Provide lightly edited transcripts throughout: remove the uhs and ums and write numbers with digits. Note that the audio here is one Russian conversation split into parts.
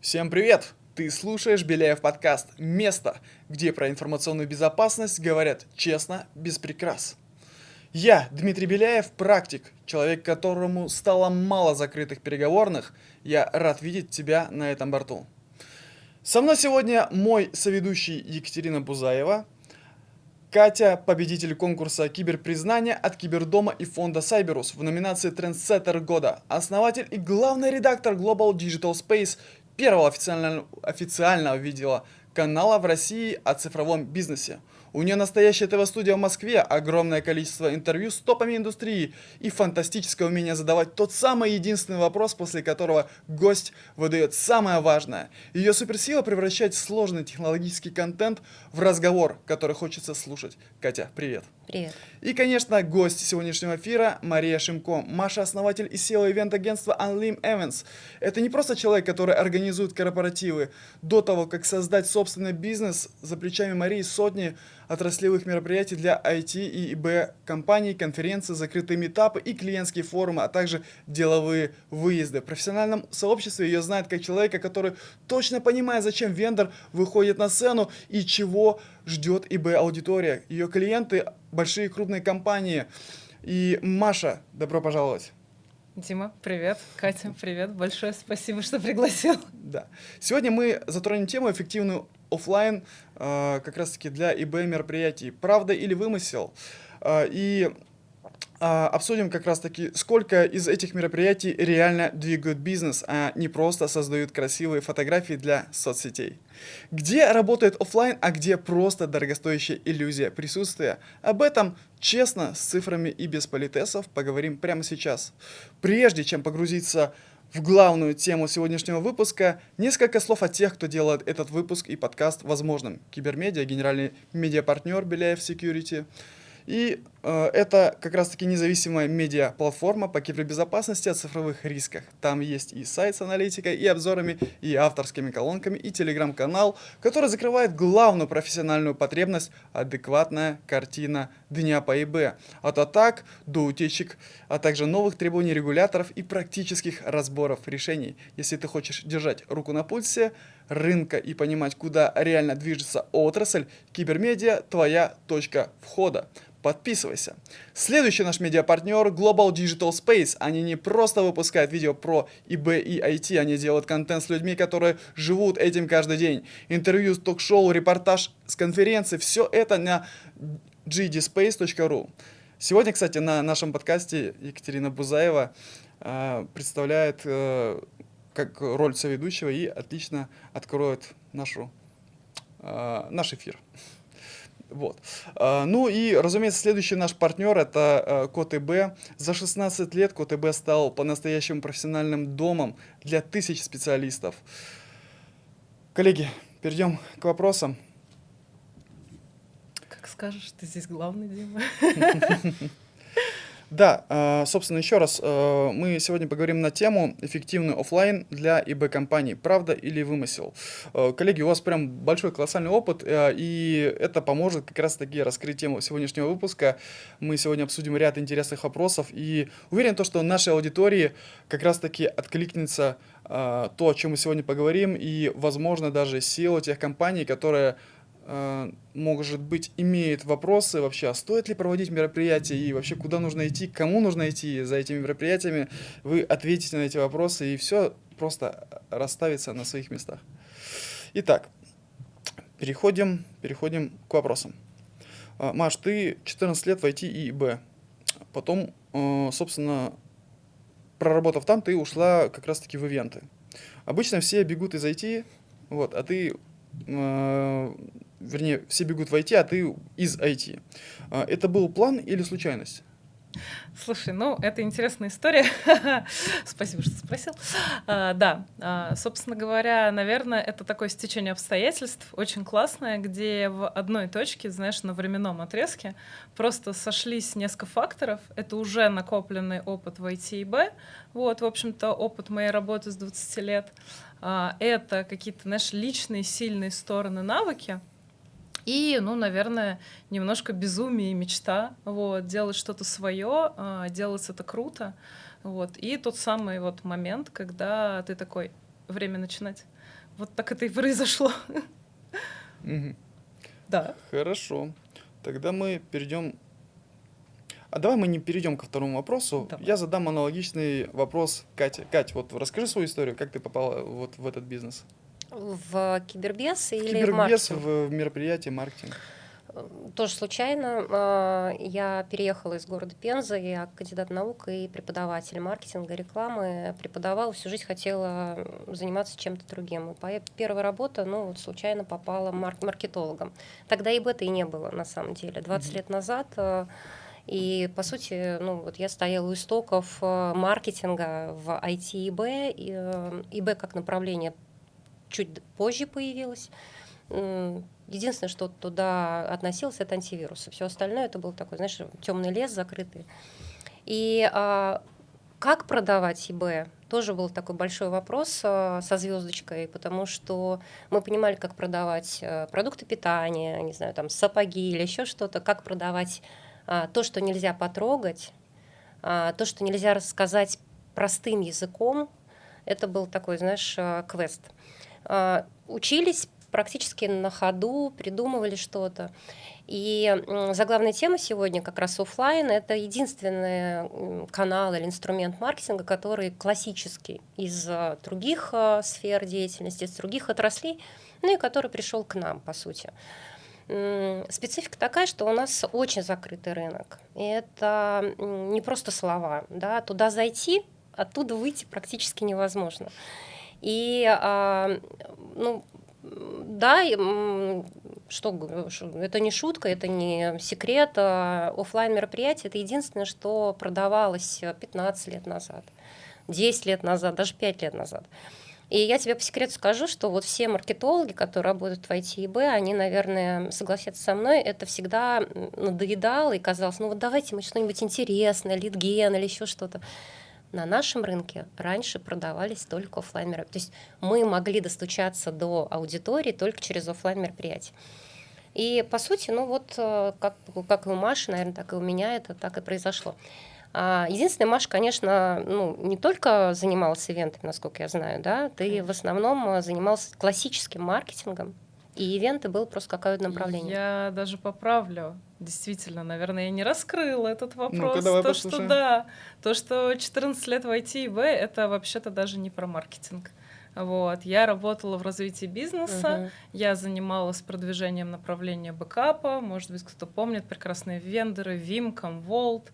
Всем привет! Ты слушаешь Беляев подкаст «Место», где про информационную безопасность говорят честно, без прикрас. Я, Дмитрий Беляев, практик, человек, которому стало мало закрытых переговорных. Я рад видеть тебя на этом борту. Со мной сегодня мой соведущий Екатерина Бузаева, Катя, победитель конкурса «Киберпризнание» от Кибердома и фонда Сайберус в номинации «Трендсеттер года», основатель и главный редактор Global Digital Space, первого официального видеоканала в России о цифровом бизнесе. У нее настоящая ТВ-студия в Москве, огромное количество интервью с топами индустрии и фантастическое умение задавать тот самый единственный вопрос, после которого гость выдает самое важное. Ее суперсила превращать сложный технологический контент в разговор, который хочется слушать. Катя, привет. Привет. И, конечно, гость сегодняшнего эфира Мария Шимко. Маша — основатель и SEO ивент-агентства Unlim Events. Это не просто человек, который организует корпоративы. До того, как создать собственный бизнес, за плечами Марии сотни отраслевых мероприятий для IT и ИБ компаний, конференции, закрытые митапы и клиентские форумы, а также деловые выезды. В профессиональном сообществе ее знают как человека, который точно понимает, зачем вендор выходит на сцену и чего ждет ИБ-аудитория. Ее клиенты — большие крупные компании. И Маша, добро пожаловать. Дима, привет. Катя, привет. Большое спасибо, что пригласил. Да. Сегодня мы затронем тему эффективную офлайн, как раз-таки для ИБ мероприятий. Правда или вымысел? И обсудим как раз-таки, сколько из этих мероприятий реально двигают бизнес, а не просто создают красивые фотографии для соцсетей. Где работает офлайн, а где просто дорогостоящая иллюзия присутствия? Об этом честно, с цифрами и без политесов поговорим прямо сейчас. Прежде чем погрузиться в главную тему сегодняшнего выпуска, несколько слов от тех, кто делает этот выпуск и подкаст возможным. Кибермедиа, генеральный медиапартнер Беляев Security. И это как раз-таки независимая медиа-платформа по кибербезопасности о цифровых рисках. Там есть и сайт с аналитикой, и обзорами, и авторскими колонками, и телеграм-канал, который закрывает главную профессиональную потребность — адекватная картина дня по ИБ. От атак до утечек, а также новых требований регуляторов и практических разборов решений. Если ты хочешь держать руку на пульсе рынка и понимать, куда реально движется отрасль, Кибермедиа — твоя точка входа. Подписывайся. Следующий наш медиапартнер — Global Digital Space. Они не просто выпускают видео про ИБ и IT, они делают контент с людьми, которые живут этим каждый день. Интервью, ток-шоу, репортаж с конференции — все это на gdspace.ru. Сегодня, кстати, на нашем подкасте Екатерина Бузаева представляет как роль соведущего и отлично откроет наш эфир. Вот. Ну и, разумеется, следующий наш партнер — это Код ИБ. За 16 лет Код ИБ стал по-настоящему профессиональным домом для тысяч специалистов. Коллеги, перейдем к вопросам. Как скажешь, ты здесь главный, Дима. Да, собственно, еще раз, мы сегодня поговорим на тему эффективный офлайн для ИБ-компаний. Правда или вымысел? Коллеги, у вас прям большой колоссальный опыт, и это поможет как раз-таки раскрыть тему сегодняшнего выпуска. Мы сегодня обсудим ряд интересных вопросов, и уверен, что нашей аудитории как раз-таки откликнется то, о чем мы сегодня поговорим, и, возможно, даже SEO тех компаний, которые, может быть, имеет вопросы вообще, а стоит ли проводить мероприятия и вообще куда нужно идти, к кому нужно идти за этими мероприятиями, вы ответите на эти вопросы, и все просто расставится на своих местах. Итак, переходим к вопросам. Маш, ты 14 лет в IT и ИБ. Потом, собственно, проработав там, ты ушла как раз-таки в ивенты. Обычно все бегут из IT, вот, а ты... Вернее, все бегут в IT, а ты из IT. Это был план или случайность? Слушай, ну, это интересная история. Спасибо, что спросил. Да, собственно говоря, наверное, это такое стечение обстоятельств, очень классное, где в одной точке, знаешь, на временном отрезке просто сошлись несколько факторов. Это уже накопленный опыт в IT и Б, вот, в общем-то, опыт моей работы с 20 лет. Это какие-то, знаешь, личные сильные стороны, навыки. И, ну, наверное, немножко безумие и мечта, вот, делать что-то свое, делать это круто, вот, и тот самый вот момент, когда ты такой, время начинать. вот так это и произошло. Мгм. Да. Хорошо. Тогда мы перейдем. А давай мы не перейдем ко второму вопросу. Давай. Я задам аналогичный вопрос Кате. Кать, вот расскажи свою историю, как ты попала вот в этот бизнес. В кибербез или в Кибербез маркетинг? в мероприятии, маркетинг. Тоже случайно. Я переехала из города Пенза, я кандидат наук и преподаватель маркетинга, рекламы. Преподавала, всю жизнь хотела заниматься чем-то другим. И первая работа, ну, вот случайно попала маркетологом. Тогда и бета и не было, на самом деле. 20 лет назад. И, по сути, ну, вот я стояла у истоков маркетинга в IT и ИБ. ИБ как направление чуть позже появилось. Единственное, что туда относилось, это антивирусы. Все остальное это был такой, знаешь, темный лес закрытый. И как продавать ИБ? Тоже был такой большой вопрос со звездочкой, потому что мы понимали, как продавать продукты питания, не знаю, там сапоги или еще что-то, как продавать то, что нельзя потрогать, то, что нельзя рассказать простым языком. Это был такой, знаешь, квест. Учились практически на ходу, придумывали что-то. И заглавная тема сегодня как раз офлайн. Это единственный канал или инструмент маркетинга, который классический из других сфер деятельности, из других отраслей, ну и который пришел к нам, по сути. Специфика такая, что у нас очень закрытый рынок. И это не просто слова. Да? Туда зайти, оттуда выйти практически невозможно. И, ну, да, это не шутка, это не секрет. Оффлайн мероприятие — это единственное, что продавалось 15 лет назад, 10 лет назад, даже 5 лет назад. И я тебе по секрету скажу, что вот все маркетологи, которые работают в IT и Б, они, наверное, согласятся со мной, это всегда надоедало и казалось, ну вот давайте мы что-нибудь интересное, лид-ген или еще что-то. На нашем рынке раньше продавались только офлайн мероприятия. То есть мы могли достучаться до аудитории только через офлайн мероприятия. И по сути, ну вот как и у Маши, наверное, так и у меня это так и произошло. Единственное, Маша, конечно, ну, не только занималась ивентами, насколько я знаю, да, ты в основном занималась классическим маркетингом, и ивенты было просто какое-то направление. Я даже поправлю. Действительно, наверное, я не раскрыла этот вопрос. давай То, что послушаем. да, то, что 14 лет в IT и Б, это вообще-то даже не про маркетинг. Вот. Я работала в развитии бизнеса, я занималась продвижением направления бэкапа, может быть, кто-то помнит прекрасные вендоры, Vim, Commvault,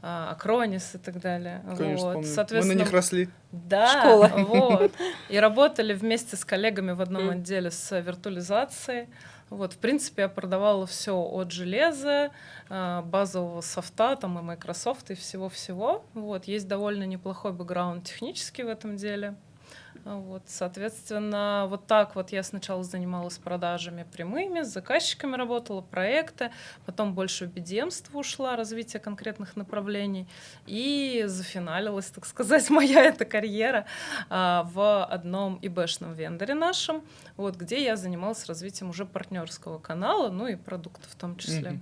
Acronis и так далее. Конечно, вот. помню. Мы на Соответственно, них росли. да, Школа. вот. И работали вместе с коллегами в одном отделе с виртуализацией. Вот, в принципе, я продавала все от железа, базового софта, там и Microsoft, и всего-всего. Вот, есть довольно неплохой бэкграунд технический в этом деле. Вот, соответственно, вот так вот я сначала занималась продажами прямыми, с заказчиками работала, проекты, потом больше в BDM-ство ушла, развитие конкретных направлений, и зафиналилась, так сказать, моя эта карьера в одном ИБшном вендоре нашем, вот, где я занималась развитием уже партнерского канала, ну и продуктов в том числе.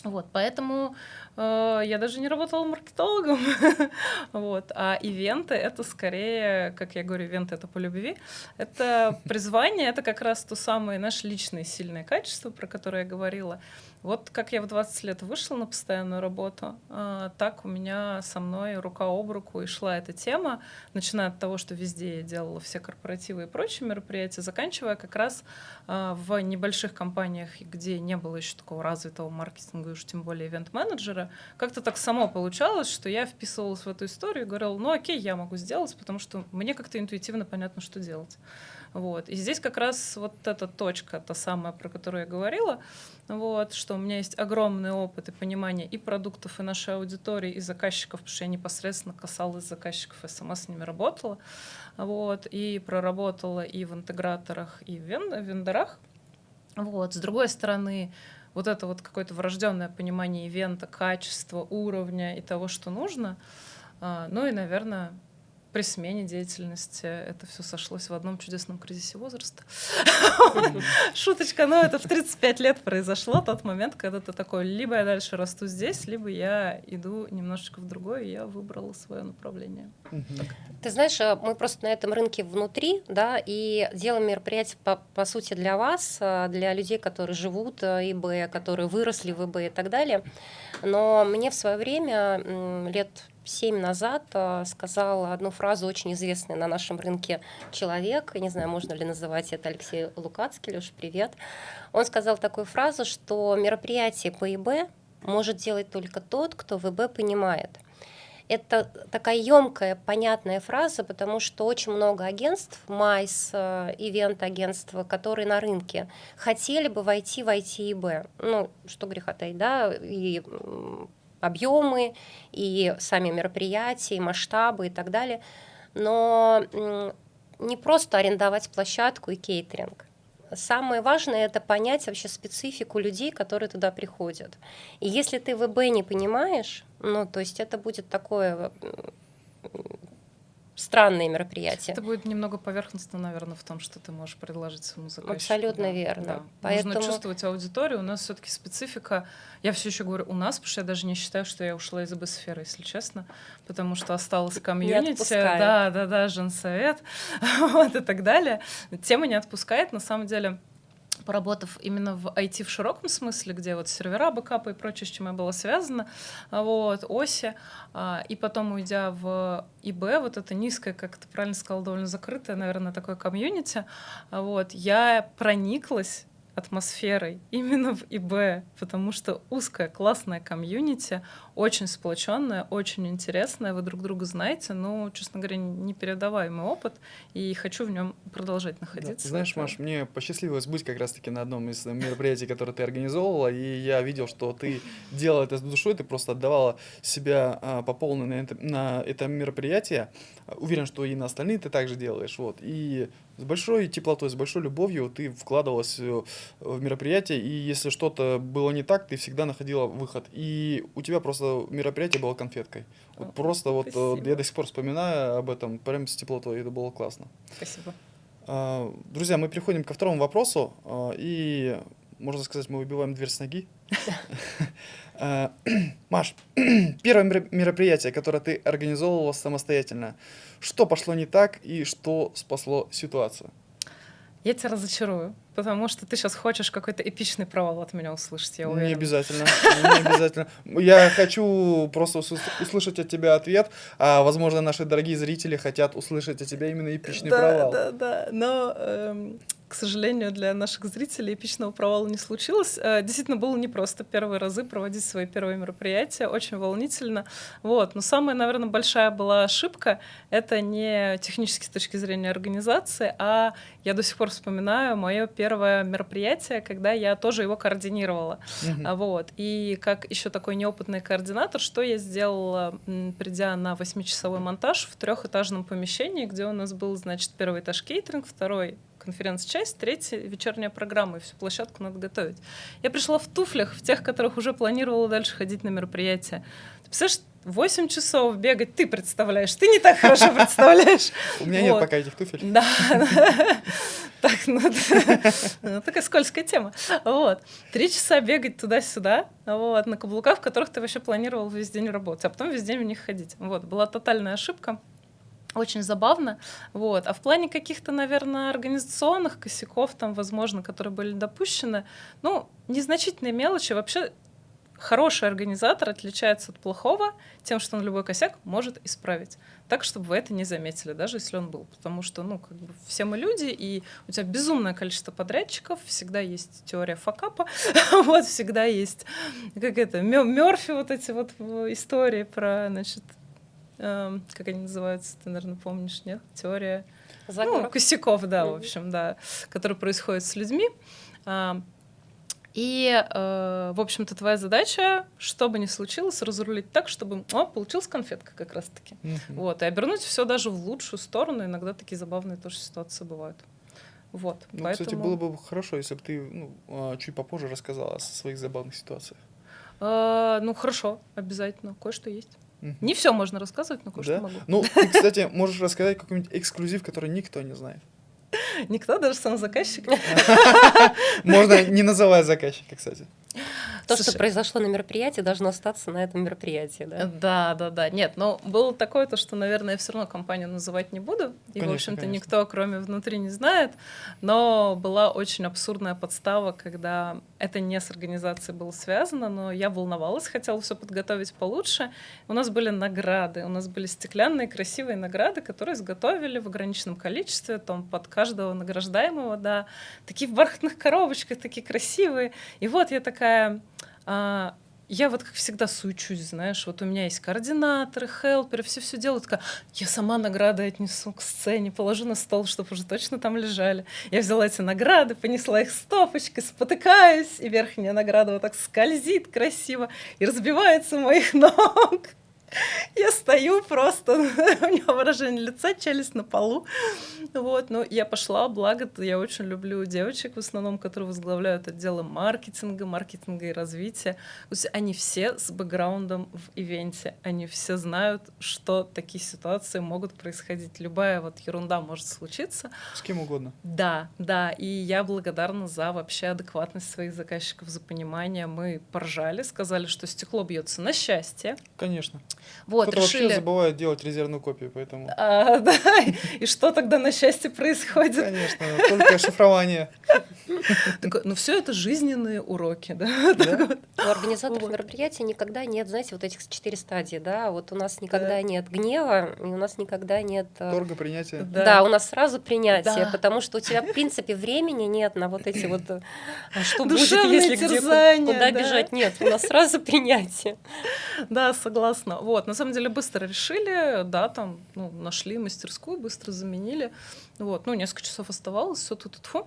Вот, поэтому я даже не работала маркетологом. Вот, а ивенты — это скорее, как я говорю, ивенты — это по любви. Это призвание, это как раз то самое наши личные сильные качества, про которые я говорила. Вот как я в 20 лет вышла на постоянную работу, так у меня со мной рука об руку и шла эта тема, начиная от того, что везде я делала все корпоративы и прочие мероприятия, заканчивая как раз в небольших компаниях, где не было еще такого развитого маркетинга, и уж тем более ивент-менеджера, как-то так само получалось, что я вписывалась в эту историю и говорила, ну окей, я могу сделать, потому что мне как-то интуитивно понятно, что делать. Вот. И здесь как раз вот эта точка, та самая, про которую я говорила, вот, что у меня есть огромный опыт и понимание и продуктов, и нашей аудитории, и заказчиков, потому что я непосредственно касалась заказчиков, я сама с ними работала, вот, и проработала и в интеграторах, и в вендорах. Вот. С другой стороны, вот это вот какое-то врожденное понимание ивента, качества, уровня и того, что нужно, ну и, наверное, при смене деятельности это все сошлось в одном чудесном кризисе возраста. Шуточка, но это в 35 лет произошло, тот момент, когда ты такой, либо я дальше расту здесь, либо я иду немножечко в другое, и я выбрала свое направление. Ты знаешь, мы просто на этом рынке внутри, да, и делаем мероприятия, по сути, для вас, для людей, которые живут ИБ, которые выросли в ИБ и так далее. Но мне в свое время, лет 7 назад, сказал одну фразу, очень известный на нашем рынке человек, я не знаю, можно ли называть это Алексей Лукацкий, Леша, привет. Он сказал такую фразу, что мероприятие по ИБ может делать только тот, кто в ИБ понимает. Это такая емкая, понятная фраза, потому что очень много агентств, МАЙС, ивент-агентства, которые на рынке хотели бы войти в IT-ИБ. Ну, что греха таить, да, и объемы, и сами мероприятия, и масштабы и так далее. Но не просто арендовать площадку и кейтеринг. Самое важное — это понять вообще специфику людей, которые туда приходят. И если ты в ИБ не понимаешь, ну, то есть это будет такое странное мероприятие. Это будет немного поверхностно, наверное, в том, что ты можешь предложить своему заказчику. Абсолютно верно. Да. Поэтому... Нужно чувствовать аудиторию. У нас все-таки специфика. Я все еще говорю у нас, потому что я даже не считаю, что я ушла из ИБ-сферы, если честно, потому что осталось комьюнити, да, женсовет, вот и так далее. Тема не отпускает, на самом деле. Поработав именно в IT в широком смысле, где вот сервера, бэкапы и прочее, с чем я была связана, вот, оси, и потом уйдя в ИБ, вот это низкое, как ты правильно сказала, довольно закрытое, наверное, такое комьюнити, вот, я прониклась атмосферой именно в ИБ, потому что узкая, классная комьюнити, очень сплоченная, очень интересная, вы друг друга знаете, но, честно говоря, непередаваемый опыт, и хочу в нем продолжать находиться. Да. Знаешь, Маш, мне посчастливилось быть как раз-таки на одном из мероприятий, которые ты организовывала, и я видел, что ты делала это с душой, ты просто отдавала себя по полной на это мероприятие. Уверен, что и на остальные ты также делаешь, вот, и с большой теплотой, с большой любовью ты вкладывалась в мероприятие, и если что-то было не так, ты всегда находила выход. И у тебя просто мероприятие было конфеткой. Вот просто вот я до сих пор вспоминаю об этом прям с теплотой, и это было классно. Спасибо. Друзья, мы переходим ко второму вопросу, и, можно сказать, мы выбиваем дверь с ноги. Маш, первое мероприятие, которое ты организовывала самостоятельно, что пошло не так и что спасло ситуацию? Я тебя разочарую, потому что ты сейчас хочешь какой-то эпичный провал от меня услышать, я уверена. Не обязательно, не обязательно. Я хочу просто услышать от тебя ответ, а, возможно, наши дорогие зрители хотят услышать от тебя именно эпичный провал. Да, но, к сожалению, для наших зрителей эпичного провала не случилось. Действительно, было непросто первые разы проводить свои первые мероприятия, очень волнительно. Вот. Но самая, наверное, большая была ошибка — это не технически с точки зрения организации, а я до сих пор вспоминаю мое первое мероприятие, когда я тоже его координировала. Вот. И как еще такой неопытный координатор, что я сделала, придя на 8-часовой монтаж в 3-этажном помещении, где у нас был, значит, первый этаж кейтеринг, второй конференц-часть, третья вечерняя программа, и всю площадку надо готовить. Я пришла в туфлях, в тех, которых уже планировала дальше ходить на мероприятие. Ты представляешь, 8 часов бегать, ты представляешь, ты не так хорошо представляешь. У меня нет пока этих туфель. Да. Так, такая скользкая тема. Вот. 3 часа бегать туда-сюда, вот, на каблуках, в которых ты вообще планировал весь день работать, а потом весь день в них ходить. Вот, была тотальная ошибка. Очень забавно. Вот. А в плане каких-то, наверное, организационных косяков, там, возможно, которые были допущены, ну, незначительные мелочи. Вообще хороший организатор отличается от плохого тем, что он любой косяк может исправить. Так, чтобы вы это не заметили, даже если он был. Потому что, ну, как бы все мы люди, и у тебя безумное количество подрядчиков, всегда есть теория факапа, вот, всегда есть, как это, Мёрфи, вот эти вот истории про, значит, как они называются, ты, наверное, помнишь, нет? Теория косяков, да, в общем, да, которые происходят с людьми. И, в общем-то, твоя задача, что бы ни случилось, разрулить так, чтобы получилась конфетка как раз-таки. Вот, и обернуть все даже в лучшую сторону. Иногда такие забавные тоже ситуации бывают. Вот, ну, поэтому... Кстати, было бы хорошо, если бы ты чуть попозже рассказала о своих забавных ситуациях. Ну, хорошо, обязательно. Кое-что есть. Мгм. Не все можно рассказывать, но кое-что Да? могу. Ну, ты, кстати, можешь рассказать какой-нибудь эксклюзив, который никто не знает. Никто, даже сам заказчик. Можно не называть заказчика, кстати. То, что Слушай, произошло на мероприятии, должно остаться на этом мероприятии, да? Да. Нет, но было такое, то, что, наверное, я все равно компанию называть не буду. И, Конечно, в общем-то, конечно. никто, кроме внутри, не знает. Но была очень абсурдная подстава, когда это не с организацией было связано, но я волновалась, хотела все подготовить получше. У нас были награды, у нас были стеклянные красивые награды, которые изготовили в ограниченном количестве, там, под каждого награждаемого, да. Такие в бархатных коробочках, такие красивые. И вот я такая... я вот как всегда суечусь, знаешь, вот у меня есть координаторы, хелперы, все делают, такая, я сама награды отнесу к сцене, положу на стол, чтобы уже точно там лежали. Я взяла эти награды, понесла их стопочкой, спотыкаюсь, и верхняя награда вот так скользит красиво и разбивается у моих ног. Я стою просто, у меня выражение лица, челюсть на полу. Вот, но я пошла, благо я очень люблю девочек, в основном, которые возглавляют отделы маркетинга и развития. То есть они все с бэкграундом в ивенте, они все знают, что такие ситуации могут происходить. Любая вот ерунда может случиться. С кем угодно. Да, и я благодарна за вообще адекватность своих заказчиков, за понимание. Мы поржали, сказали, что стекло бьется на счастье. Конечно. Вот, Кто-то вообще решили... забывает делать резервную копию, поэтому... Да, и что тогда на счастье происходит? Конечно, только шифрование. Такое, ну все это жизненные уроки, да? Да? У организаторов Вот. мероприятий никогда нет, знаете, вот этих 4 стадии, да, вот у нас никогда нет гнева, и у нас никогда нет... Торга, принятие. Да, у нас сразу принятие, Да. потому что у тебя, в принципе, времени нет на вот эти вот... А что будет, Душевные если где терзания, куда да. бежать? Нет, у нас сразу принятие. Да, согласна. Вот, на самом деле быстро решили, да, там, ну, нашли мастерскую, быстро заменили. Вот, ну, несколько часов оставалось, все тут тьфу.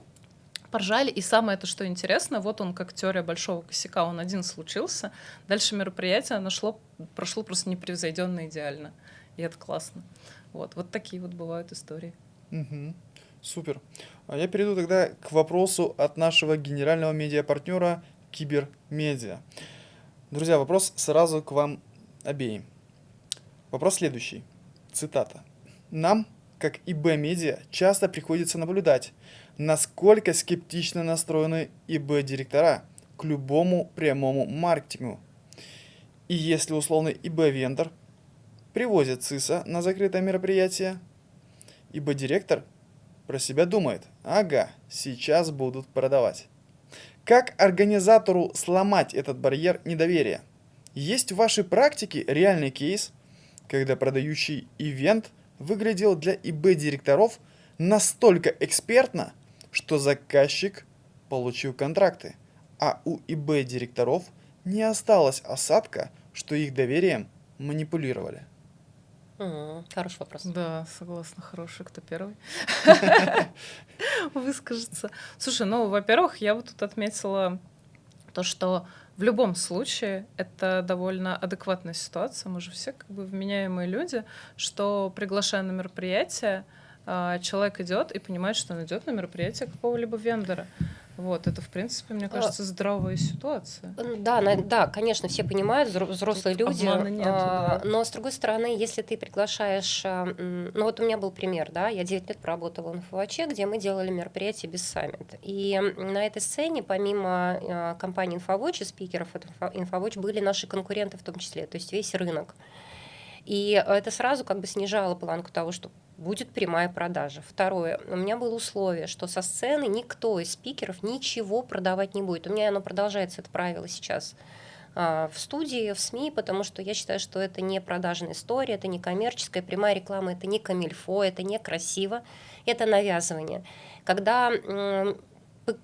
Поржали. И самое это, что интересно, вот он как теория большого косяка, он один случился. Дальше мероприятие прошло просто непревзойденно идеально. И это классно. Вот такие вот бывают истории. Мгм. Супер. А я перейду тогда к вопросу от нашего генерального медиапартнера Кибермедиа. Друзья, вопрос сразу к вам обеим. Вопрос следующий. Цитата. Нам, как ИБ Медиа, часто приходится наблюдать, насколько скептично настроены ИБ-директора к любому прямому маркетингу. И если условный ИБ-вендор привозит ЦИСа на закрытое мероприятие, ИБ-директор про себя думает, ага, сейчас будут продавать. Как организатору сломать этот барьер недоверия? Есть в вашей практике реальный кейс, когда продающий ивент выглядел для ИБ-директоров настолько экспертно, что заказчик получил контракты, а у ИБ-директоров не осталось осадка, что их доверием манипулировали? Хороший вопрос. Да, согласна, хороший. Кто первый выскажется? Слушай, ну, во-первых, я вот тут отметила то, что в любом случае это довольно адекватная ситуация. Мы же все как бы вменяемые люди, что, приглашая на мероприятие, человек идет и понимает, что он идет на мероприятие какого-либо вендора. Вот, это, в принципе, мне кажется, здоровая ситуация. Да, конечно, все понимают, взрослые Тут люди, обмана нету, да. но с другой стороны, если ты приглашаешь, ну вот у меня был пример, да, я 9 лет проработала в Инфоваче, где мы делали мероприятие без саммит, и на этой сцене, помимо компании Инфовоч и спикеров от Инфовоч, были наши конкуренты в том числе, то есть весь рынок. И это сразу как бы снижало планку того, что будет прямая продажа. Второе, у меня было условие, что со сцены никто из спикеров ничего продавать не будет. У меня оно продолжается, это правило сейчас в студии, в СМИ, потому что я считаю, что это не продажная история, это не коммерческая, прямая реклама, это не камильфо, это не красиво, это навязывание. Когда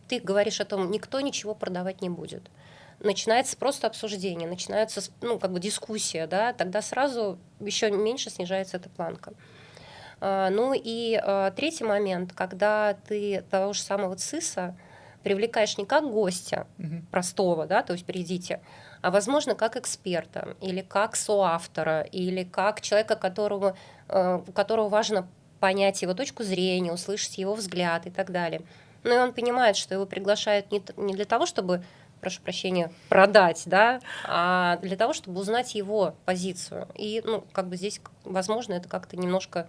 ты говоришь о том, никто ничего продавать не будет, начинается просто обсуждение, начинается как бы дискуссия, да, тогда сразу еще меньше снижается эта планка. Ну и третий момент, когда ты того же самого ЦИСа привлекаешь не как гостя простого, да, то есть придите, а, возможно, как эксперта, или как соавтора, или как человека, у которого важно понять его точку зрения, услышать его взгляд и так далее. Ну и он понимает, что его приглашают не для того, чтобы прошу прощения, продать, да, а для того, чтобы узнать его позицию. И, ну, как бы здесь, возможно, это как-то немножко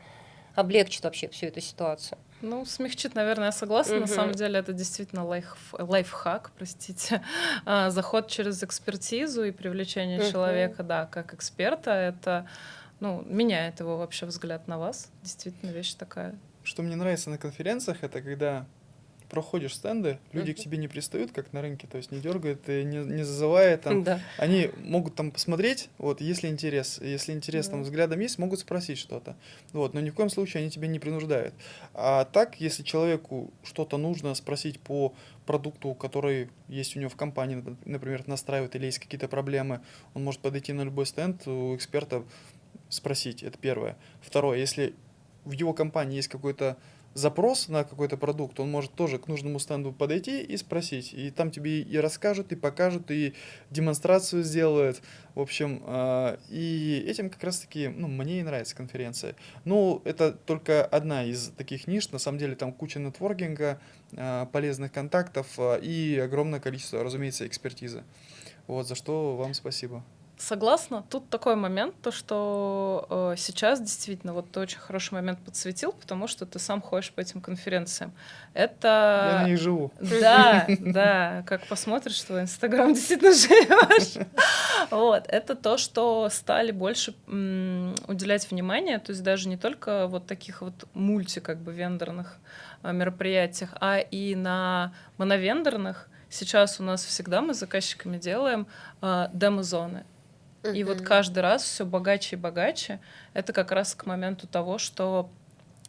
облегчит вообще всю эту ситуацию. Ну, смягчит, наверное, я согласна. На самом Мгм. деле это действительно лайфхак, простите. Заход через экспертизу и привлечение Мгм. человека, да, как эксперта, это, ну, меняет его вообще взгляд на вас. Действительно, вещь такая. Что мне нравится на конференциях, это когда проходишь стенды, люди к Мгм. тебе не пристают, как на рынке, то есть не дергают и не зазывают там. Да. Они могут там посмотреть, вот, если интерес там Да. взглядом есть, могут спросить что-то. Вот, но ни в коем случае они тебя не принуждают. А так, если человеку что-то нужно спросить по продукту, который есть у него в компании, например, настраивает или есть какие-то проблемы, он может подойти на любой стенд у эксперта, спросить, это первое. Второе, если в его компании есть какой-то запрос на какой-то продукт, он может тоже к нужному стенду подойти и спросить. И там тебе и расскажут, и покажут, и демонстрацию сделают. В общем, и этим как раз-таки, ну, мне и нравится конференция. Ну, это только одна из таких ниш. На самом деле там куча нетворкинга, полезных контактов и огромное количество, разумеется, экспертизы. Вот, за что вам спасибо. Согласна. Тут такой момент, то что сейчас действительно вот ты очень хороший момент подсветил, потому что ты сам ходишь по этим конференциям. Я на Это них живу. да, да, как посмотришь, твой Инстаграм действительно живешь. Вот, это то, что стали больше уделять внимание, то есть даже не только вот таких вот как бы вендорных мероприятиях, а и на моновендорных. Сейчас у нас всегда мы с заказчиками делаем демо-зоны. И вот Мгм. каждый раз все богаче и богаче. Это как раз к моменту того, что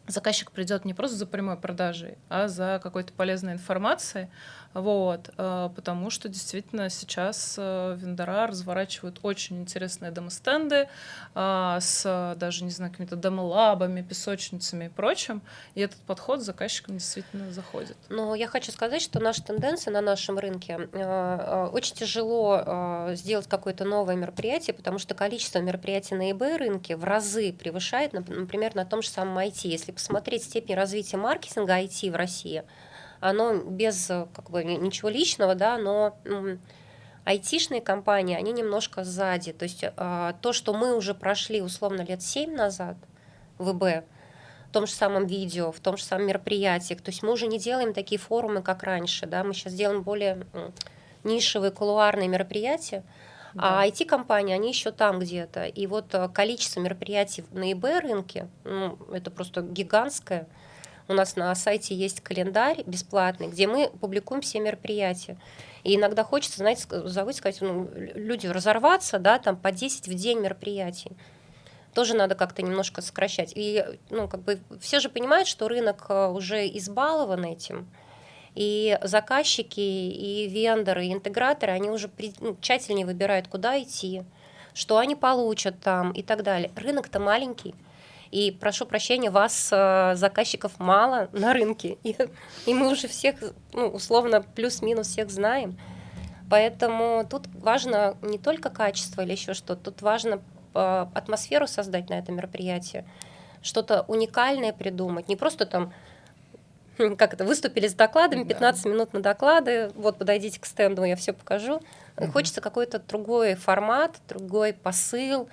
заказчик придет не просто за прямой продажей, а за какой-то полезной информацией. Вот, потому что действительно сейчас вендора разворачивают очень интересные демо-стенды с даже, не знаю, какими-то демо-лабами, песочницами и прочим. И этот подход заказчикам действительно заходит. Но я хочу сказать, что наша тенденция на нашем рынке очень тяжело сделать какое-то новое мероприятие, потому что количество мероприятий на eBay рынке в разы превышает, например, на том же самом IT. Если посмотреть степень развития маркетинга IT в России, оно без как бы ничего личного, да, но айтишные компании, они немножко сзади. То есть то, что мы уже прошли условно лет 7 назад в ИБ, в том же самом видео, в том же самом мероприятиях. То есть мы уже не делаем такие форумы, как раньше, да, мы сейчас делаем более нишевые, кулуарные мероприятия, Да. а IT-компании, они еще там где-то. И вот количество мероприятий на eBay рынке, ну, это просто гигантское. У нас на сайте есть календарь бесплатный, где мы публикуем все мероприятия. И иногда хочется, знаете, забыть сказать, ну, люди разорваться, да, там по 10 в день мероприятий. Тоже надо как-то немножко сокращать. И, ну, как бы все же понимают, что рынок уже избалован этим. И заказчики, и вендоры, и интеграторы, они уже тщательнее выбирают, куда идти, что они получат там и так далее. Рынок-то маленький. И прошу прощения, вас, заказчиков, мало на рынке. И мы уже всех, ну, условно, плюс-минус всех знаем. Поэтому тут важно не только качество или еще что-то, тут важно атмосферу создать на это мероприятие, что-то уникальное придумать, не просто там, как это, выступили с докладами, 15 минут на доклады, вот подойдите к стенду, я все покажу. Хочется какой-то другой формат, другой посыл,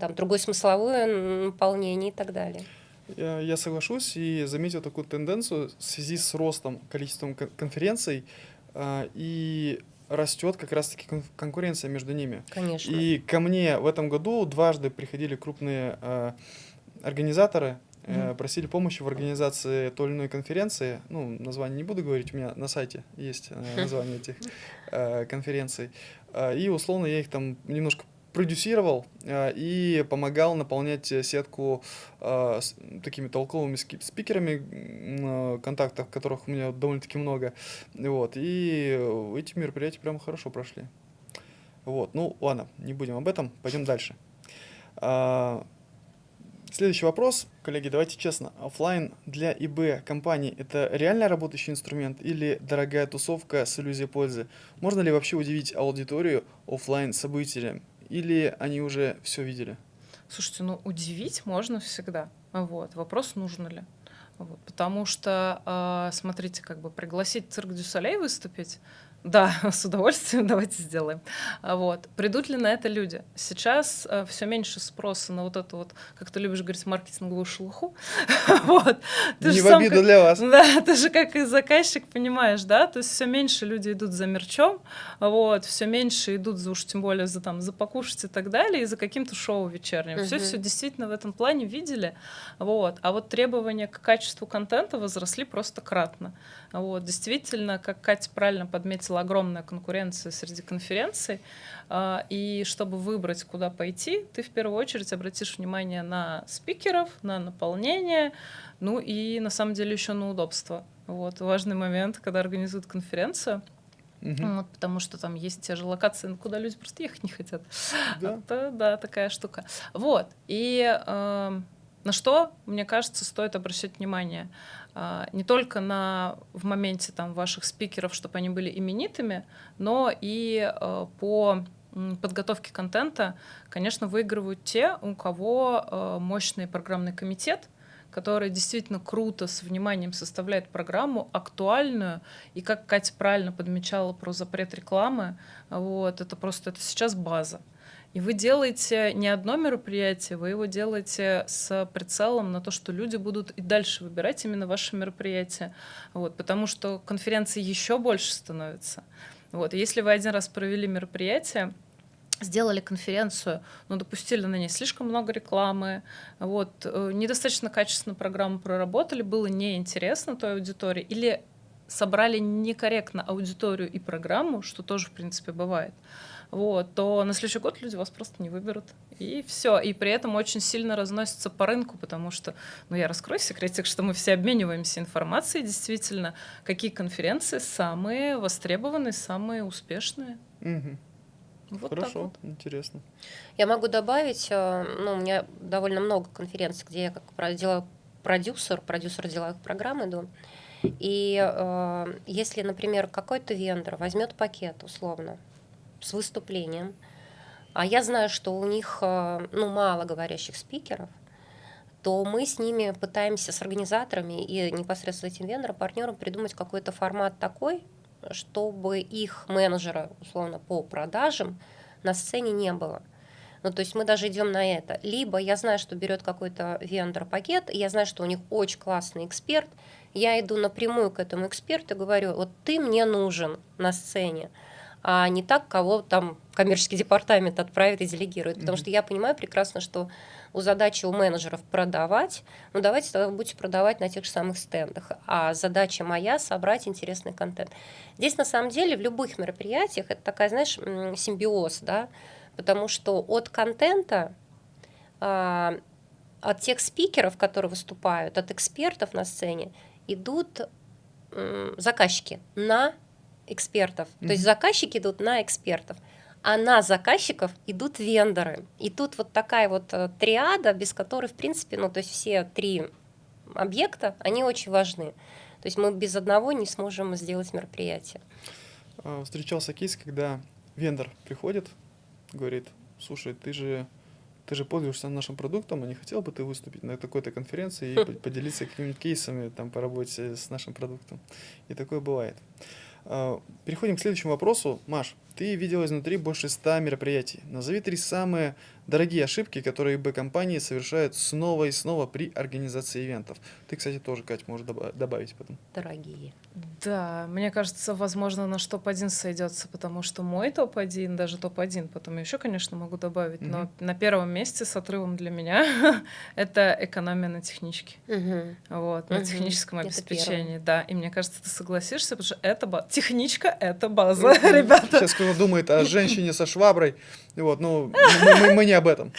там, другое смысловое наполнение и так далее. Я соглашусь и заметил такую тенденцию в связи с ростом количеством конференций, и растет как раз-таки конкуренция между ними. Конечно. И ко мне в этом году дважды приходили крупные организаторы, просили помощи в организации той или иной конференции. Ну, название не буду говорить, у меня на сайте есть название этих конференций. И условно я их там немножко продюсировал и помогал наполнять сетку такими толковыми спикерами, контактов, которых у меня довольно-таки много. Вот. И эти мероприятия прям хорошо прошли. Вот. Ну, ладно, не будем об этом, пойдем дальше. Следующий вопрос, коллеги, давайте честно. Оффлайн для ИБ компаний – это реально работающий инструмент или дорогая тусовка с иллюзией пользы? Можно ли вообще удивить аудиторию оффлайн событием? Или они уже все видели? Слушайте, ну удивить можно всегда. Вот. Вопрос, нужно ли. Вот, потому что, смотрите, как бы пригласить Цирк дю Солей выступить, да, с удовольствием, давайте сделаем. Вот. Придут ли на это люди? Сейчас все меньше спроса на вот эту вот, как ты любишь говорить, маркетинговую шелуху. Вот. Не в обиду для вас. Да, ты же как и заказчик понимаешь, да, то есть все меньше люди идут за мерчом, вот, все меньше идут за, уж тем более за там за покушать и так далее, и за каким-то шоу вечерним. Все действительно в этом плане видели, вот. А вот требования к качеству контента возросли просто кратно. Вот. Действительно, как Катя правильно подметила, огромная конкуренция среди конференций, и чтобы выбрать, куда пойти, ты в первую очередь обратишь внимание на спикеров, на наполнение, ну и на самом деле еще на удобство. Вот. Важный момент, когда организуют конференцию, вот, потому что там есть те же локации, куда люди просто ехать не хотят. Да. Это, да, такая штука. Вот. И на что, мне кажется, стоит обращать внимание? Не только в моменте там, ваших спикеров, чтобы они были именитыми, но и по подготовке контента, конечно, выигрывают те, у кого мощный программный комитет, который действительно круто с вниманием составляет программу, актуальную, и, как Катя правильно подмечала про запрет рекламы, вот, это сейчас база. И вы делаете не одно мероприятие, вы его делаете с прицелом на то, что люди будут и дальше выбирать именно ваше мероприятие. Вот, потому что конференции еще больше становится. Вот, и если вы один раз провели мероприятие, сделали конференцию, но допустили на ней слишком много рекламы, вот, недостаточно качественно программу проработали, было неинтересно той аудитории, или собрали некорректно аудиторию и программу, что тоже, в принципе, бывает, вот, то на следующий год люди вас просто не выберут. И все. И при этом очень сильно разносится по рынку, потому что, ну, я раскрою секретик, что мы все обмениваемся информацией, действительно, какие конференции самые востребованные, самые успешные. Вот Хорошо, вот. интересно. Я могу добавить, у меня довольно много конференций, где я как делаю продюсер деловых программ иду. И если, например, какой-то вендор возьмет пакет условно с выступлением, а я знаю, что у них мало говорящих спикеров, то мы с ними пытаемся, с организаторами и непосредственно этим вендором, партнером придумать какой-то формат такой, чтобы их менеджера, условно, по продажам на сцене не было. Ну, то есть мы даже идем на это. Либо я знаю, что берет какой-то вендор пакет, и я знаю, что у них очень классный эксперт, я иду напрямую к этому эксперту и говорю, вот ты мне нужен на сцене, а не так, кого там коммерческий департамент отправит и делегирует. Потому что я понимаю прекрасно, что задача у менеджеров продавать, ну давайте тогда вы будете продавать на тех же самых стендах, а задача моя — собрать интересный контент. Здесь на самом деле в любых мероприятиях это такая, знаешь, симбиоз, да, потому что от контента, от тех спикеров, которые выступают, от экспертов на сцене идут заказчики на экспертов. То есть заказчики идут на экспертов, а на заказчиков идут вендоры. И тут вот такая вот триада, без которой, в принципе, то есть все три объекта, они очень важны. То есть мы без одного не сможем сделать мероприятие. Встречался кейс, когда вендор приходит, говорит, слушай, ты же пользуешься нашим продуктом, а не хотел бы ты выступить на такой-то конференции и поделиться какими-нибудь кейсами там, по работе с нашим продуктом. И такое бывает. Переходим к следующему вопросу. Маш, ты видела изнутри больше 100 мероприятий. Назови 3 самые дорогие ошибки, которые ИБ-компании совершают снова и снова при организации ивентов. Ты, кстати, тоже, Кать, можешь добавить потом. Дорогие. Да, мне кажется, возможно, наш топ-1 сойдется, потому что мой топ-1, даже топ-1, потом еще, конечно, могу добавить, но на первом месте с отрывом для меня это экономия на техничке. Вот, на техническом обеспечении, да. И мне кажется, ты согласишься, потому что это техничка — это база, ребята. Сейчас кто-то думает о женщине со шваброй, вот, ну, мы не об этом.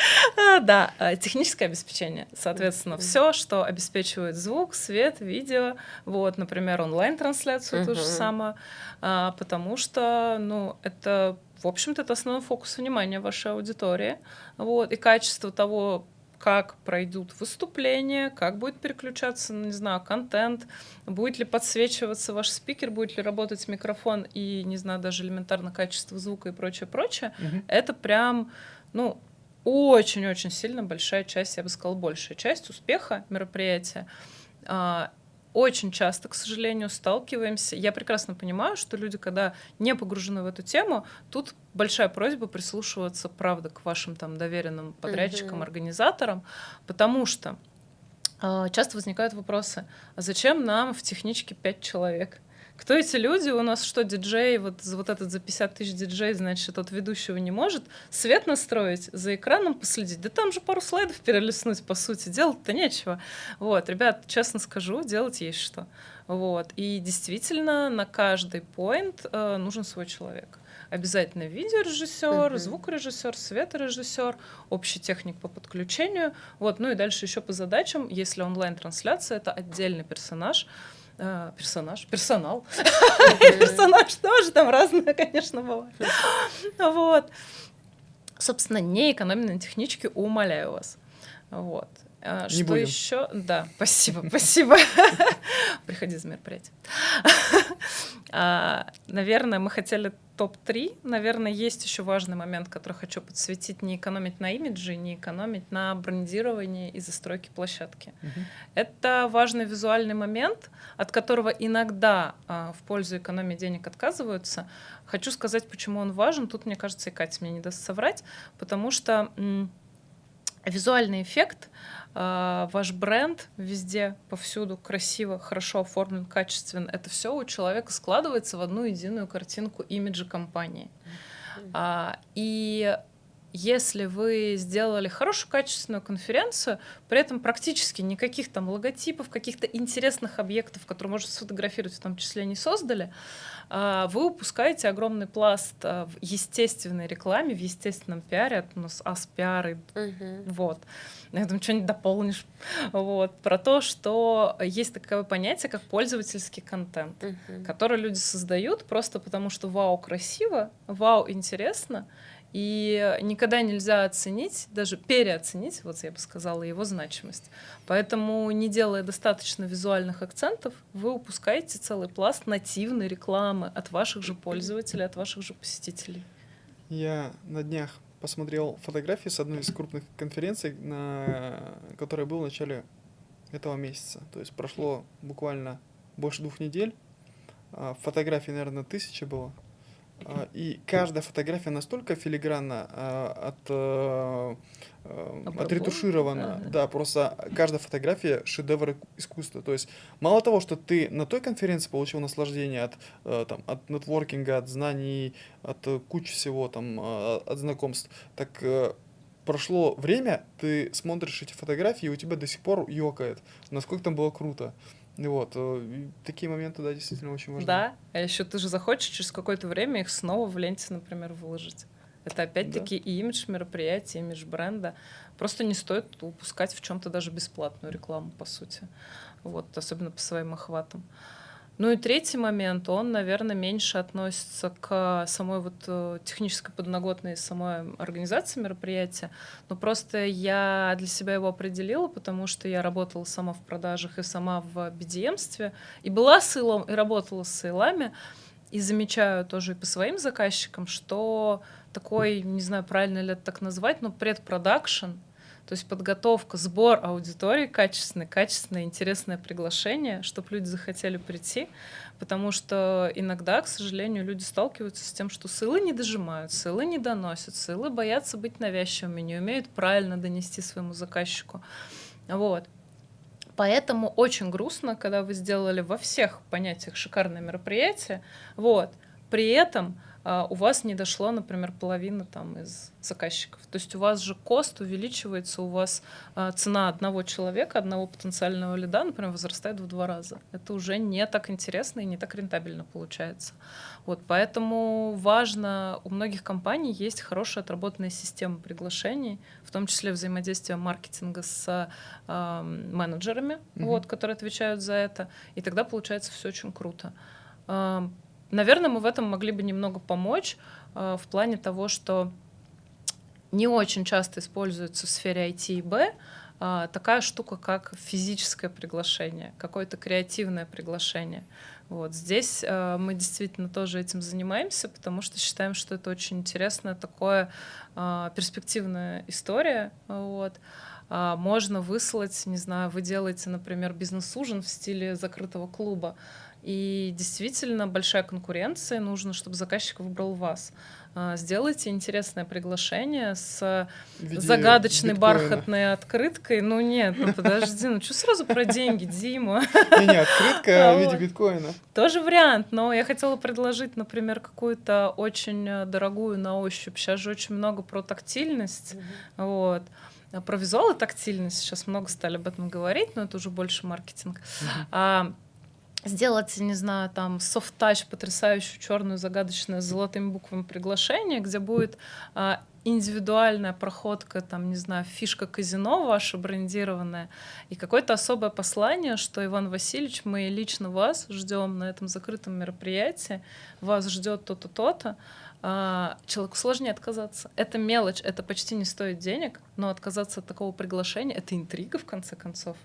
Да, техническое обеспечение, соответственно, все, что обеспечивает звук, свет, видео, вот, например, онлайн-трансляцию, то же самое, потому что, это, в общем-то, это основной фокус внимания вашей аудитории, вот, и качество того, как пройдут выступления, как будет переключаться, не знаю, контент, будет ли подсвечиваться ваш спикер, будет ли работать микрофон и, не знаю, даже элементарно качество звука и прочее. Это прям, очень-очень сильно большая часть, я бы сказала, большая часть успеха мероприятия. Очень часто, к сожалению, сталкиваемся. Я прекрасно понимаю, что люди, когда не погружены в эту тему, тут большая просьба прислушиваться, правда, к вашим там доверенным подрядчикам, организаторам, потому что часто возникают вопросы: а зачем нам в техничке 5 человек? Кто эти люди? У нас что, диджей, вот этот за 50 тысяч диджей, значит, от ведущего не может свет настроить, за экраном последить? Да там же пару слайдов перелистнуть, по сути, делать-то нечего. Вот, ребят, честно скажу, делать есть что. Вот, и действительно на каждый поинт нужен свой человек. Обязательно видеорежиссер, звукорежиссер, светорежиссер, общий техник по подключению. Вот, ну и дальше еще по задачам. Если онлайн-трансляция, это отдельный персонал. Персонаж тоже там разное, конечно, бывает. Вот. Собственно, не экономить на техничке, умоляю вас. Вот. Не что будем. еще? Да, спасибо. Приходи за мероприятие. Наверное, мы хотели топ-3. Наверное, есть еще важный момент, который хочу подсветить: не экономить на имидже, не экономить на брендировании и застройке площадки. Это важный визуальный момент, от которого иногда в пользу экономии денег отказываются. Хочу сказать, почему он важен. Тут, мне кажется, и Катя мне не даст соврать, потому что визуальный эффект, ваш бренд везде, повсюду красиво, хорошо оформлен, качествен. Это все у человека складывается в одну единую картинку имиджа компании. И если вы сделали хорошую, качественную конференцию, при этом практически никаких там логотипов, каких-то интересных объектов, которые можно сфотографировать, в том числе не создали, вы упускаете огромный пласт в естественной рекламе, в естественном пиаре. Это у нас ас-пиары. Вот. Я думаю, что-нибудь дополнишь. Вот. Про то, что есть такое понятие, как пользовательский контент, который люди создают просто потому, что вау, красиво, вау, интересно. И никогда нельзя оценить, даже переоценить, вот я бы сказала, его значимость. Поэтому, не делая достаточно визуальных акцентов, вы упускаете целый пласт нативной рекламы от ваших же пользователей, от ваших же посетителей. Я на днях посмотрел фотографии с одной из крупных конференций, которая была в начале этого месяца. То есть прошло буквально больше 2 недель. Фотографий, наверное, 1000 было. И каждая фотография настолько филигранно отретуширована. Да, просто каждая фотография — шедевр искусства. То есть мало того, что ты на той конференции получил наслаждение от нетворкинга, от знаний, от кучи всего, от знакомств, так прошло время, ты смотришь эти фотографии, и у тебя до сих пор ёкает, насколько там было круто. Вот, и такие моменты, да, действительно очень важны. Да, а еще ты же захочешь через какое-то время их снова в ленте, например, выложить. Это опять-таки и имидж мероприятия, имидж бренда. Просто не стоит упускать в чем-то даже бесплатную рекламу, по сути. Вот, особенно по своим охватам. Ну и третий момент, он, наверное, меньше относится к самой вот технической подноготной самой организации мероприятия, но просто я для себя его определила, потому что я работала сама в продажах и сама в BDM-стве, и была сейлом, и работала с сейлами, и замечаю тоже и по своим заказчикам, что такой, не знаю, правильно ли это так назвать, но предпродакшн, то есть подготовка, сбор аудитории качественное, интересное приглашение, чтобы люди захотели прийти, потому что иногда, к сожалению, люди сталкиваются с тем, что сейлы не дожимают, сейлы не доносят, сейлы боятся быть навязчивыми, не умеют правильно донести своему заказчику. Вот. Поэтому очень грустно, когда вы сделали во всех понятиях шикарное мероприятие, вот, при этом у вас не дошло, например, половина там из заказчиков. То есть у вас же кост увеличивается, у вас цена одного человека, одного потенциального лида, например, возрастает в 2 раза. Это уже не так интересно и не так рентабельно получается. Вот, поэтому важно, у многих компаний есть хорошая отработанная система приглашений, в том числе взаимодействие маркетинга с менеджерами, вот, которые отвечают за это, и тогда получается все очень круто. Наверное, мы в этом могли бы немного помочь в плане того, что не очень часто используется в сфере IT и Б такая штука, как физическое приглашение, какое-то креативное приглашение. Вот здесь мы действительно тоже этим занимаемся, потому что считаем, что это очень интересная такая перспективная история. Вот. можно выслать, не знаю, вы делаете, например, бизнес-ужин в стиле закрытого клуба, и действительно большая конкуренция, нужно, чтобы заказчик выбрал вас. Сделайте интересное приглашение с В виде загадочной биткоина. бархатной открыткой. Ну нет, ну подожди, ну что сразу про деньги, Дима? Не, открытка в виде Вот. биткоина. Тоже вариант, но я хотела предложить, например, какую-то очень дорогую на ощупь. Сейчас же очень много про тактильность, вот. Про визуал и тактильность сейчас много стали об этом говорить, но это уже больше маркетинг. Сделать, не знаю, там софт-тач, потрясающую черную загадочную с золотыми буквами приглашение, где будет индивидуальная проходка, там, не знаю, фишка казино ваша брендированная, и какое-то особое послание, что, Иван Васильевич, мы лично вас ждем на этом закрытом мероприятии, вас ждет то-то, то-то. Человеку сложнее отказаться. Это мелочь, это почти не стоит денег, но отказаться от такого приглашения — это интрига, в конце концов.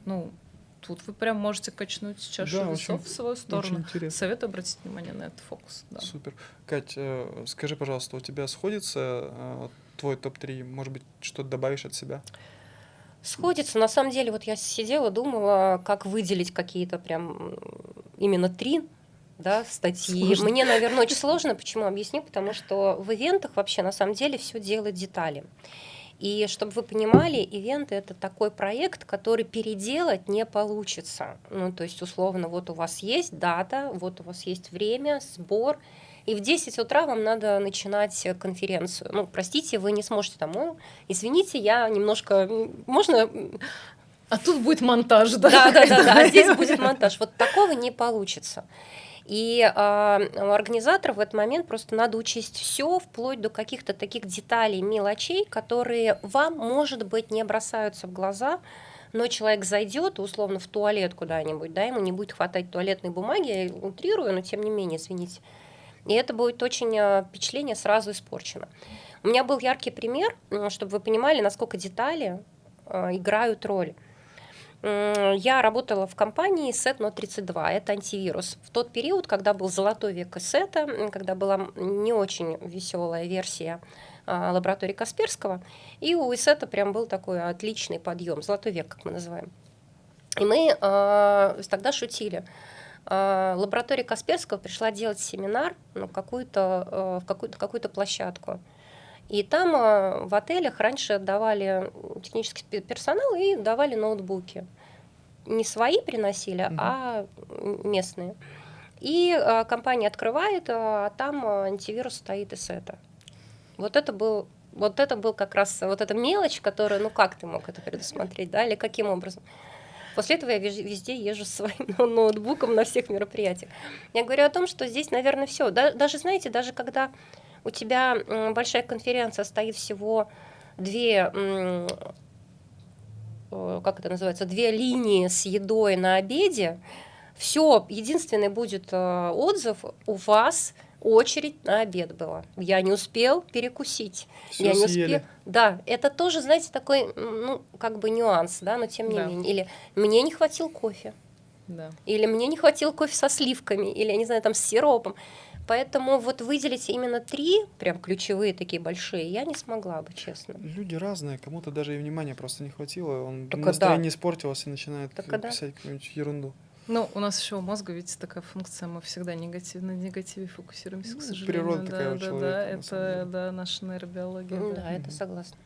Ну, тут вы прям можете качнуть чашу Да, весов очень- в свою Очень сторону. интересно. Советую обратить внимание на этот фокус. Да. Супер. Кать, скажи, пожалуйста, у тебя сходится твой топ-3? Может быть, что-то добавишь от себя? Сходится. На самом деле, вот я сидела, думала, как выделить какие-то прям именно 3, да, статьи. Сложно. Мне, наверное, очень сложно. Почему? Объясню. Потому что в ивентах вообще на самом деле все делают детали. И чтобы вы понимали, ивенты — это такой проект, который переделать не получится. Ну, то есть, условно, вот у вас есть дата, вот у вас есть время, сбор, и в 10 утра вам надо начинать конференцию. Ну, простите, вы не сможете там, ну, извините, я немножко, можно... А тут будет монтаж, да? Да, а здесь будет монтаж. Вот такого не получится. И у организаторов в этот момент просто надо учесть все, вплоть до каких-то таких деталей, мелочей, которые вам, может быть, не бросаются в глаза, но человек зайдет, условно, в туалет куда-нибудь, да, ему не будет хватать туалетной бумаги, я утрирую, но тем не менее, извините. И это будет очень впечатление сразу испорчено. У меня был яркий пример, чтобы вы понимали, насколько детали играют роль. Я работала в компании SET Note 32, это антивирус. В тот период, когда был золотой век SET, когда была не очень веселая версия лаборатории Касперского, и у SET прям был такой отличный подъем, золотой век, как мы называем. И мы тогда шутили. Лаборатория Касперского пришла делать семинар на какую-то площадку. И там в отелях раньше давали технический персонал и давали ноутбуки. Не свои приносили, а местные. И компания открывает, а там антивирус стоит из этого. Вот это был как раз вот эта мелочь, которая, ну как ты мог это предусмотреть, да, или каким образом? После этого я везде езжу с своим ноутбуком на всех мероприятиях. Я говорю о том, что здесь, наверное, все. Даже, знаете, даже когда у тебя большая конференция, стоит всего 2, как это называется, 2 линии с едой на обеде, все, единственный будет отзыв: у вас очередь на обед была. Я не успел перекусить. Всё я не съели. успел. Да, это тоже, знаете, такой, ну, как бы нюанс, да, но тем не Да. менее. Или мне не хватил кофе, Да. или мне не хватил кофе со сливками, или, я не знаю, там с сиропом. Поэтому вот выделить именно 3 прям ключевые такие большие я не смогла бы, честно. Люди разные, кому-то даже и внимания просто не хватило, он Так, настроение испортилось и начинает Так, да. писать какую-нибудь ерунду. Ну, у нас еще у мозга, видите, такая функция, мы всегда на негативе фокусируемся, Ну, к сожалению. природа такая у да, человека, на самом это, деле. да, наша нейробиология. Да, это согласна.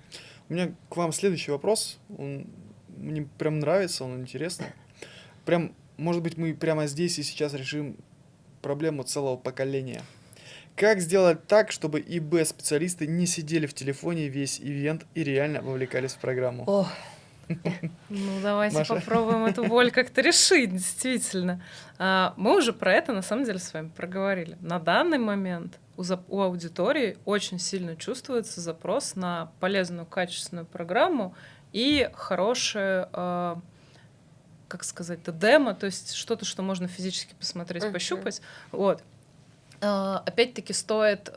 У меня к вам следующий вопрос. Он мне прям нравится, он интересный. Прям, может быть, мы прямо здесь и сейчас решим проблему целого поколения. Как сделать так, чтобы ИБ-специалисты не сидели в телефоне весь ивент и реально вовлекались в программу? О, ну давайте Маша? попробуем эту боль как-то решить, действительно. Мы уже про это на самом деле с вами проговорили. На данный момент у аудитории очень сильно чувствуется запрос на полезную, качественную программу и хорошее, как сказать, демо, то есть что-то, что можно физически посмотреть, пощупать. Вот. Опять-таки стоит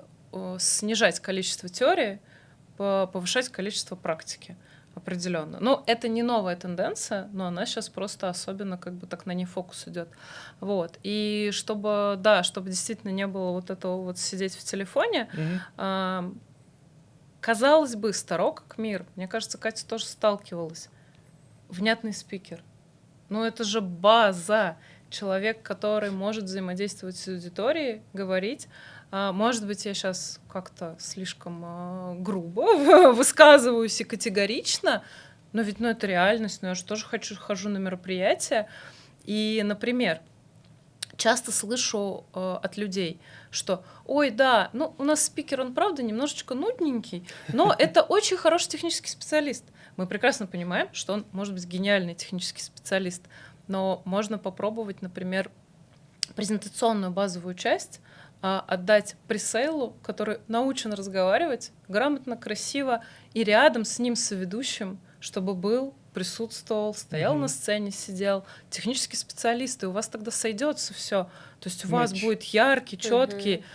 снижать количество теории, повышать количество практики. Определенно. Но это не новая тенденция, но она сейчас просто особенно как бы так на ней фокус идет. Вот. И чтобы действительно не было вот этого вот сидеть в телефоне, казалось бы, старо как мир. Мне кажется, Катя тоже сталкивалась. Внятный спикер. Ну, это же база. Человек, который может взаимодействовать с аудиторией, говорить. Может быть, я сейчас как-то слишком грубо высказываюсь и категорично, но ведь это реальность, но я же тоже хожу на мероприятия. И, например, часто слышу от людей, что «Ой, да, ну у нас спикер, он правда немножечко нудненький, но это очень хороший технический специалист». Мы прекрасно понимаем, что он может быть гениальный технический специалист, но можно попробовать, например, презентационную базовую часть отдать пресейлу, который научен разговаривать грамотно, красиво, и рядом с ним соведущим, чтобы был, присутствовал, стоял на сцене, сидел, технический специалист, и у вас тогда сойдется все. То есть у вас будет яркий, четкий,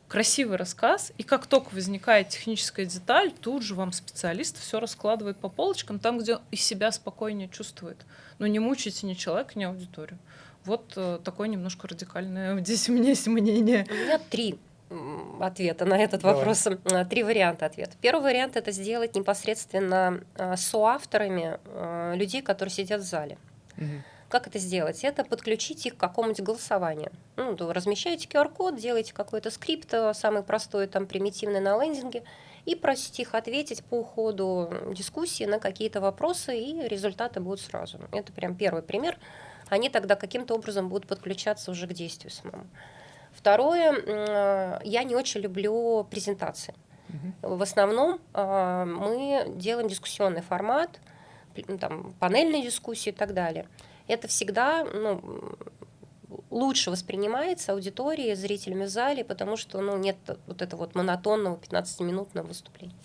красивый рассказ, и как только возникает техническая деталь, тут же вам специалист все раскладывает по полочкам, там, где и себя спокойнее чувствует. Но не мучайте ни человека, ни аудиторию. Вот такое немножко радикальное. Здесь у меня есть мнение. У меня 3 ответа на этот вопрос. 3 варианта ответа. Первый вариант — это сделать непосредственно соавторами людей, которые сидят в зале. Как это сделать? Это подключить их к какому-нибудь голосованию. Ну, размещаете QR-код, делаете какой-то скрипт, самый простой, там, примитивный на лендинге, и просите их ответить по ходу дискуссии на какие-то вопросы, и результаты будут сразу. Это прям первый пример. Они тогда каким-то образом будут подключаться уже к действию самому. Второе, я не очень люблю презентации. В основном мы делаем дискуссионный формат, там, панельные дискуссии и так далее. Это всегда лучше воспринимается аудиторией, зрителями в зале, потому что нет вот этого вот монотонного 15-минутного выступления.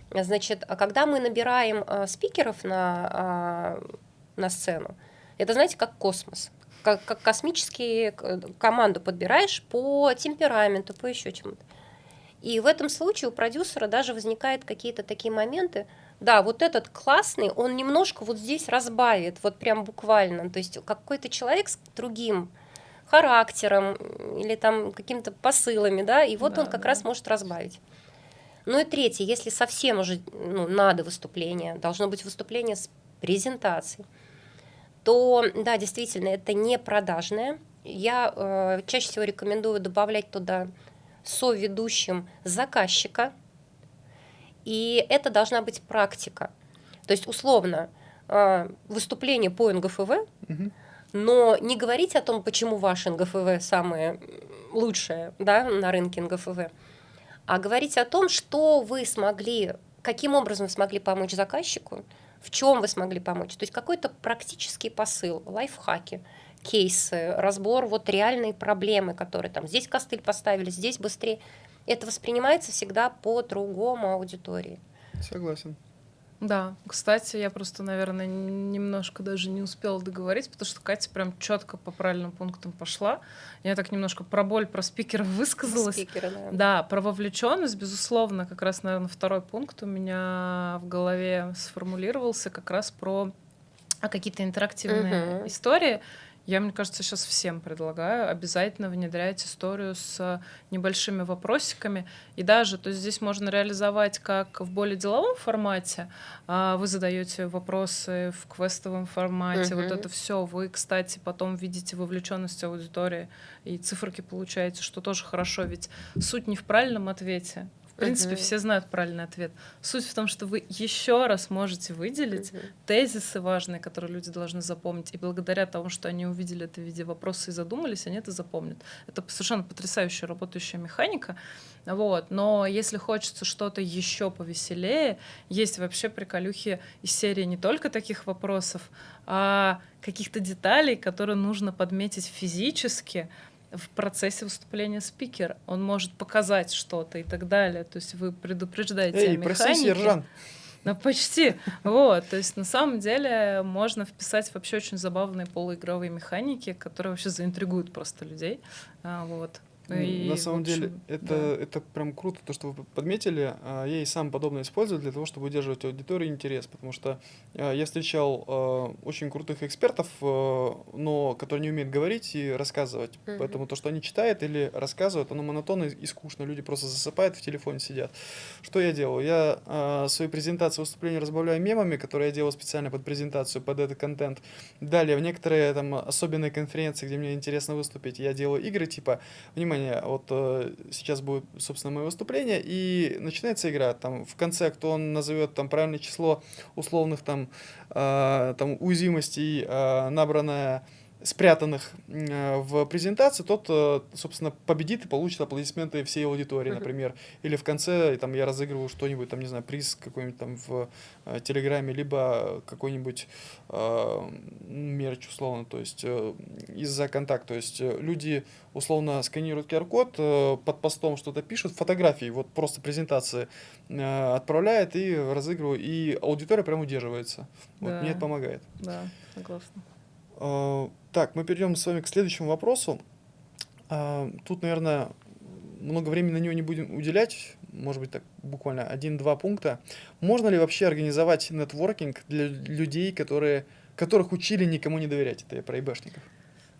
Значит, а когда мы набираем спикеров на сцену, это, знаете, как космос. Как космические команду подбираешь по темпераменту, по еще чему-то. И в этом случае у продюсера даже возникают какие-то такие моменты. Да, вот этот классный, он немножко вот здесь разбавит, вот прям буквально. То есть какой-то человек с другим характером или там какими-то посылами, да, и вот он как раз может разбавить. Ну и третье, если совсем уже надо выступление, должно быть выступление с презентацией, то, да, действительно, это не продажное. Я чаще всего рекомендую добавлять туда соведущим заказчика, и это должна быть практика. То есть, условно, выступление по НГФВ, но не говорить о том, почему ваше НГФВ самое лучшее, да, на рынке НГФВ, а говорить о том, что вы смогли, каким образом вы смогли помочь заказчику, в чем вы смогли помочь. То есть какой-то практический посыл, лайфхаки, кейсы, разбор вот реальной проблемы, которые там здесь костыль поставили, здесь быстрее. Это воспринимается всегда по-другому аудитории. Согласен. Да, кстати, я просто, наверное, немножко даже не успела договорить, потому что Катя прям четко по правильным пунктам пошла. Я так немножко про боль, про спикеров высказалась. Спикеры, да. Да, про вовлеченность, безусловно, как раз, наверное, второй пункт у меня в голове сформулировался как раз про какие-то интерактивные истории. Я, мне кажется, сейчас всем предлагаю обязательно внедрять историю с небольшими вопросиками. И даже, то есть здесь можно реализовать как в более деловом формате. Вы задаете вопросы в квестовом формате. Вот это все. Вы, кстати, потом видите вовлеченность аудитории и циферки получаете, что тоже хорошо. Ведь суть не в правильном ответе. В принципе, все знают правильный ответ. Суть в том, что вы еще раз можете выделить тезисы важные, которые люди должны запомнить. И благодаря тому, что они увидели это в виде вопроса и задумались, они это запомнят. Это совершенно потрясающая работающая механика. Вот. Но если хочется что-то еще повеселее, есть вообще приколюхи из серии не только таких вопросов, а каких-то деталей, которые нужно подметить физически, в процессе выступления спикера. Он может показать что-то и так далее. То есть вы предупреждаете о механике. Прости, сержант. Ну, почти. Вот. То есть на самом деле можно вписать вообще очень забавные полуигровые механики, которые вообще заинтригуют просто людей. Вот. На И, в самом деле, общем, это прям круто, то, что вы подметили. Я и сам подобное использую для того, чтобы удерживать аудиторию интерес, потому что я встречал очень крутых экспертов, но которые не умеют говорить и рассказывать. Поэтому то, что они читают или рассказывают, оно монотонно и скучно. Люди просто засыпают, в телефоне сидят. Что я делаю? Я свои презентации, выступления разбавляю мемами, которые я делаю специально под презентацию, под этот контент. Далее, в некоторые там особенные конференции, где мне интересно выступить, я делаю игры типа, внимание, вот сейчас будет, собственно, мое выступление, и начинается игра. Там в конце, кто назовет там правильное число условных там уязвимостей, набранное спрятанных в презентации, тот, собственно, победит и получит аплодисменты всей аудитории, например. Или в конце там я разыгрываю что-нибудь, там, не знаю, приз какой-нибудь там в Телеграме, либо какой-нибудь мерч, условно, то есть из-за контакта. То есть люди, условно, сканируют QR-код, под постом что-то пишут, фотографии, вот просто презентации отправляет и разыгрываю, и аудитория прям удерживается. Вот, мне это помогает. Да, согласна. Так, мы перейдем с вами к следующему вопросу. Тут, наверное, много времени на него не будем уделять, может быть, так буквально 1-2 пункта. Можно ли вообще организовать нетворкинг для людей, которых учили никому не доверять? Это я про ИБшников.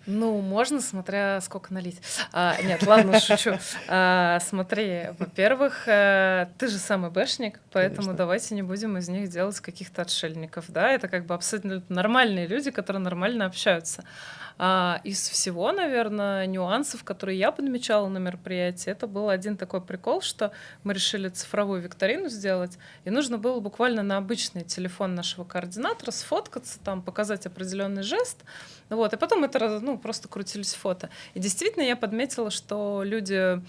Ну, можно, смотря сколько налить. Нет, ладно, шучу. Смотри, во-первых, ты же сам ИБшник, поэтому Конечно. давайте не будем из них делать каких-то отшельников, да, это как бы абсолютно нормальные люди, которые нормально общаются. Из всего, наверное, нюансов, которые я подмечала на мероприятии, это был один такой прикол, что мы решили цифровую викторину сделать, и нужно было буквально на обычный телефон нашего координатора сфоткаться, там, показать определенный жест, вот, и потом это, ну, просто крутились фото. И действительно я подметила, что люди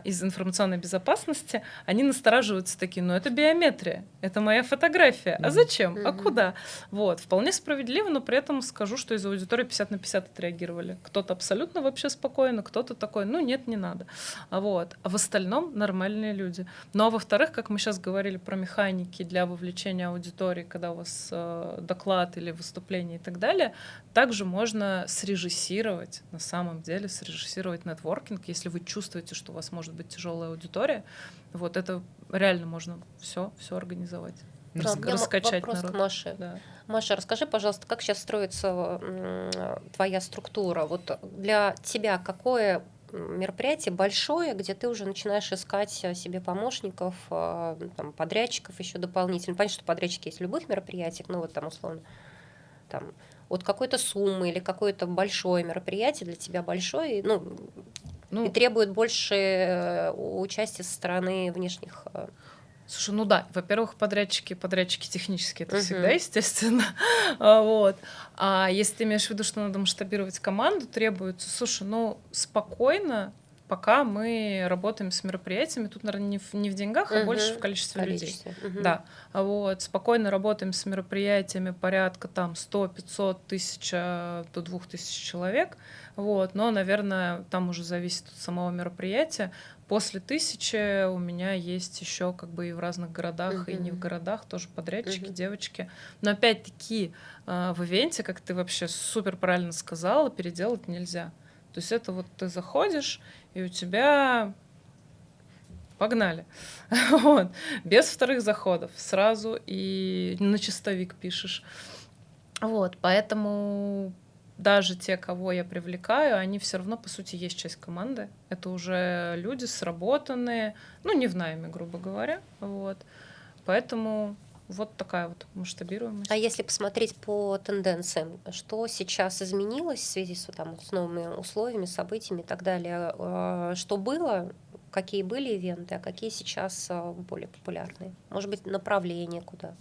из информационной безопасности, они настораживаются такие, ну, это биометрия, это моя фотография, а зачем, а куда? Вот, вполне справедливо, но при этом скажу, что из аудитории 50/50 отреагировали. Кто-то абсолютно вообще спокойно, кто-то такой, ну, нет, не надо. Вот. А в остальном нормальные люди. Ну, а во-вторых, как мы сейчас говорили про механики для вовлечения аудитории, когда у вас доклад или выступление и так далее, также можно срежиссировать, на самом деле, срежиссировать нетворкинг, если вы чувствуете, что у вас может быть тяжелая аудитория. Вот это реально можно все организовать. У меня Раскачать вопрос народ. к Маше. Да. Маша, расскажи, пожалуйста, как сейчас строится твоя структура? Вот для тебя какое мероприятие большое, где ты уже начинаешь искать себе помощников, там, подрядчиков еще дополнительно? Понятно, что подрядчики есть в любых мероприятиях, ну вот там условно там, от какой-то суммы или какое-то большое мероприятие для тебя большое, и требует больше участия со стороны внешних. Слушай, ну да, во-первых, подрядчики технические, это всегда естественно. Вот. А если ты имеешь в виду, что надо масштабировать команду, требуется, слушай, ну спокойно, пока мы работаем с мероприятиями, тут, наверное, не в деньгах, а больше в количестве людей. Да, вот, спокойно работаем с мероприятиями порядка там 100, 500, 1000 до 2000 человек, вот, но, наверное, там уже зависит от самого мероприятия. После 1000 у меня есть еще как бы и в разных городах, и не в городах тоже подрядчики, девочки. Но опять-таки в ивенте, как ты вообще супер правильно сказала, переделать нельзя. То есть это вот ты заходишь, и у тебя погнали. Вот. Без вторых заходов. Сразу и на чистовик пишешь. Вот. Поэтому даже те, кого я привлекаю, они все равно, по сути, есть часть команды. Это уже люди сработанные, ну, не в найме, грубо говоря. Вот. Поэтому вот такая вот масштабируемость. А если посмотреть по тенденциям, что сейчас изменилось в связи с новыми условиями, событиями и так далее? Что было, какие были ивенты, а какие сейчас более популярные? Может быть, направление куда?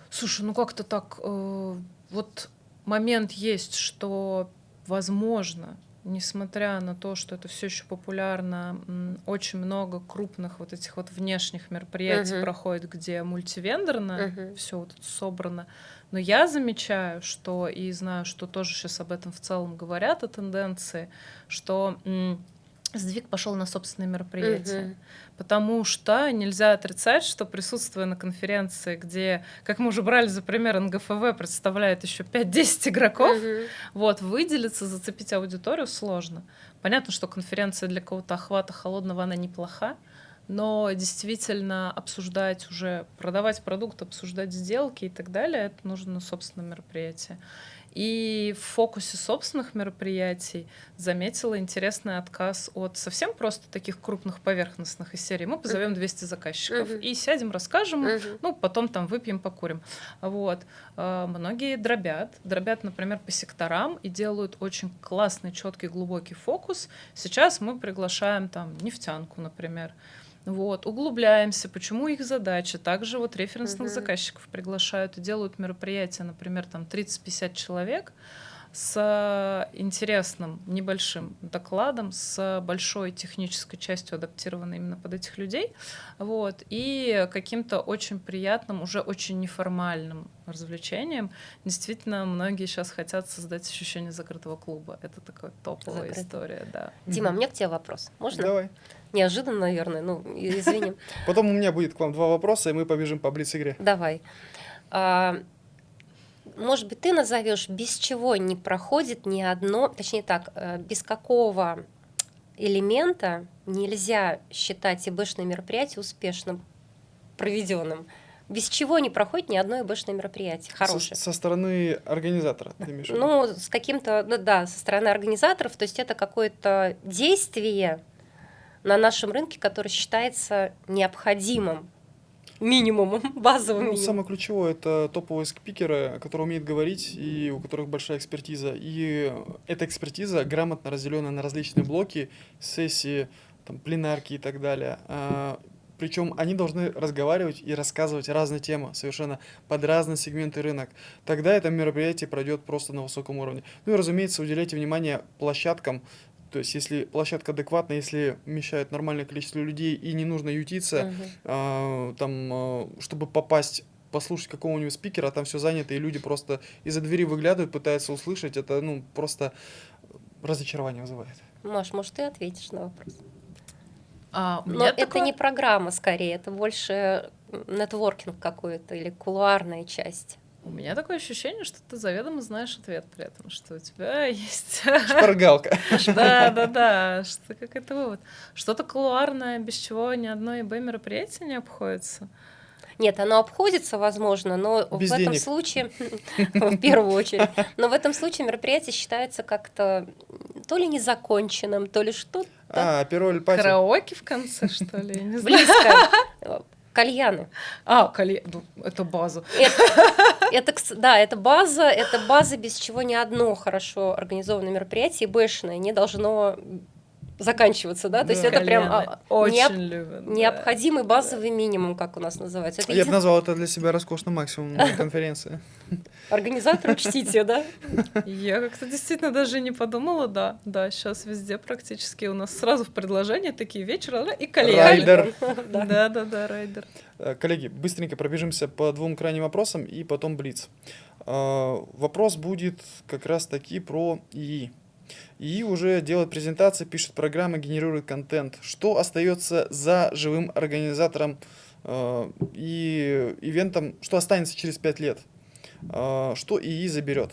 Слушай, ну как-то так... вот момент есть, что, возможно, несмотря на то, что это все еще популярно, очень много крупных вот этих вот внешних мероприятий проходит, где мультивендорно все вот это собрано. Но я замечаю, что, и знаю, что тоже сейчас об этом в целом говорят, о тенденции, что сдвиг пошел на собственные мероприятия. Мгм. Потому что нельзя отрицать, что присутствуя на конференции, где, как мы уже брали за пример, НГФВ представляет еще 5-10 игроков, Мгм. вот, выделиться, зацепить аудиторию сложно. Понятно, что конференция для кого-то охвата холодного, она неплоха, но действительно обсуждать уже, продавать продукт, обсуждать сделки и так далее, это нужно на собственном мероприятии. И в фокусе собственных мероприятий заметила интересный отказ от совсем просто таких крупных поверхностных из серии. Мы позовем 200 заказчиков Мгм. и сядем, расскажем, им, Мгм. ну, потом там выпьем, покурим. Вот. Многие дробят, например, по секторам и делают очень классный, четкий, глубокий фокус. Сейчас мы приглашаем там нефтянку, например. Вот, углубляемся, почему их задача. Также вот референсных Мгм. заказчиков приглашают и делают мероприятия, например, там 30-50 человек с интересным небольшим докладом, с большой технической частью, адаптированной именно под этих людей, вот, и каким-то очень приятным, уже очень неформальным развлечением. Действительно, многие сейчас хотят создать ощущение закрытого клуба. Это такая топовая Закрытый. история, да. Дима, у Мгм. меня к тебе вопрос. Можно? Давай. Неожиданно, наверное. Ну, извини. Потом у меня будет к вам 2 вопроса, и мы побежим по блиц-игре. Давай. А, Может быть, ты назовешь, без чего не проходит ни одно, точнее так, без какого элемента нельзя считать ИБшное мероприятие успешным проведенным? Без чего не проходит ни одно ИБшное мероприятие хорошее? Со стороны организатора, ты имеешь в виду? Ну, с каким-то, ну да, со стороны организаторов, то есть это какое-то действие на нашем рынке, которое считается необходимым минимумом, базовым Ну, минимумом. самое ключевое — это топовые спикеры, которые умеют говорить и у которых большая экспертиза. И эта экспертиза грамотно разделена на различные блоки, сессии, там, пленарки и так далее. Причем они должны разговаривать и рассказывать разные темы, совершенно под разные сегменты рынок. Тогда это мероприятие пройдет просто на высоком уровне. Ну и, разумеется, уделяйте внимание площадкам. То есть, если площадка адекватна, если вмещает нормальное количество людей и не нужно ютиться, чтобы попасть, послушать какого-нибудь спикера, там все занято, и люди просто из-за двери выглядывают, пытаются услышать, это, ну, просто разочарование вызывает. Маш, может, ты ответишь на вопрос? У Но меня это такое- не программа, скорее, это больше нетворкинг какой-то или кулуарная часть. У меня такое ощущение, что ты заведомо знаешь ответ при этом, что у тебя есть... Шпаргалка. Да, что как это вывод. Что-то кулуарное, без чего ни одно ИБ мероприятие не обходится. Нет, оно обходится, возможно, но Без в этом денег. случае, в первую очередь, но в этом случае мероприятие считается как-то то ли незаконченным, то ли что-то Апероль пати. Караоке в конце, что ли? Я не знаю. близкое. Кальяны. Это база. Да, это база, без чего ни одно хорошо организованное мероприятие ИБшное не должно заканчиваться, да? То есть Да. это прям Кальяны очень любят. Да. необходимый базовый минимум, как у нас называется. Это Я бы назвал это для себя роскошным максимумом на конференции. организатор, учтите, да? Я как-то действительно даже не подумала, да, сейчас везде практически у нас сразу в предложении такие вечера и кальян. Райдер. Да, райдер. Коллеги, быстренько пробежимся по 2 крайним вопросам и потом блиц. Вопрос будет как раз таки про ИИ. ИИ уже делает презентации, пишет программы, генерирует контент. Что остается за живым организатором и ивентом, что останется через 5 лет? Что ИИ заберет?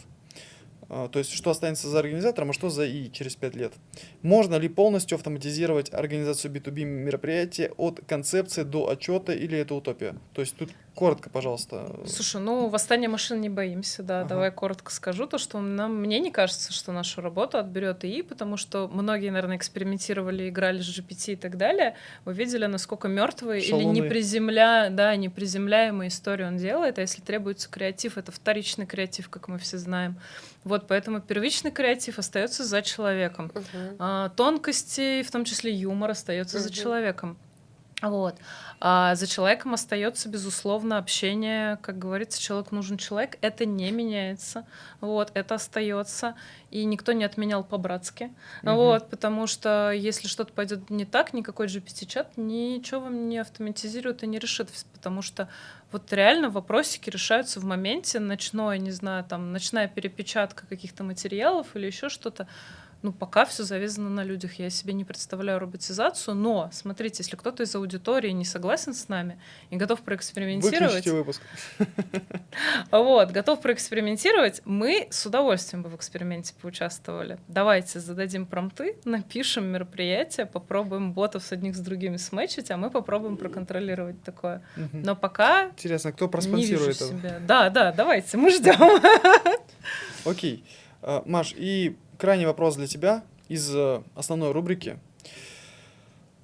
То есть, что останется за организатором, а что за ИИ через 5 лет? Можно ли полностью автоматизировать организацию B2B мероприятия от концепции до отчета, или это утопия? То есть, тут коротко, пожалуйста. Слушай, восстание машин не боимся, да. Ага. Давай коротко скажу то, что мне не кажется, что нашу работу отберет ИИ, потому что многие, наверное, экспериментировали, играли с GPT и так далее. Вы видели, насколько мертвые или Шалуны. неприземляемые истории он делает. А если требуется креатив, это вторичный креатив, как мы все знаем. Вот, поэтому первичный креатив остается за человеком. Тонкости, в том числе юмор, остается за человеком. Вот. А за человеком остается, безусловно, общение. Как говорится, человек нужен человек. Это не меняется. Вот, это остается. И никто не отменял по-братски. Вот, потому что если что-то пойдет не так, никакой GPT-чат ничего вам не автоматизирует и не решит. Потому что вот реально вопросики решаются в моменте. Ночная перепечатка каких-то материалов или еще что-то. Ну, пока все завязано на людях. Я себе не представляю роботизацию, но, смотрите, если кто-то из аудитории не согласен с нами и готов проэкспериментировать... Выключите выпуск. Вот, готов проэкспериментировать, мы с удовольствием бы в эксперименте поучаствовали. Давайте зададим промпты, напишем мероприятие, попробуем ботов с одних с другими сметчить, а мы попробуем проконтролировать такое. Мгм. Но пока Интересно, кто не вижу проспонсирует это? себя. Да, давайте, мы ждем. Окей. Маш, и крайний вопрос для тебя из основной рубрики.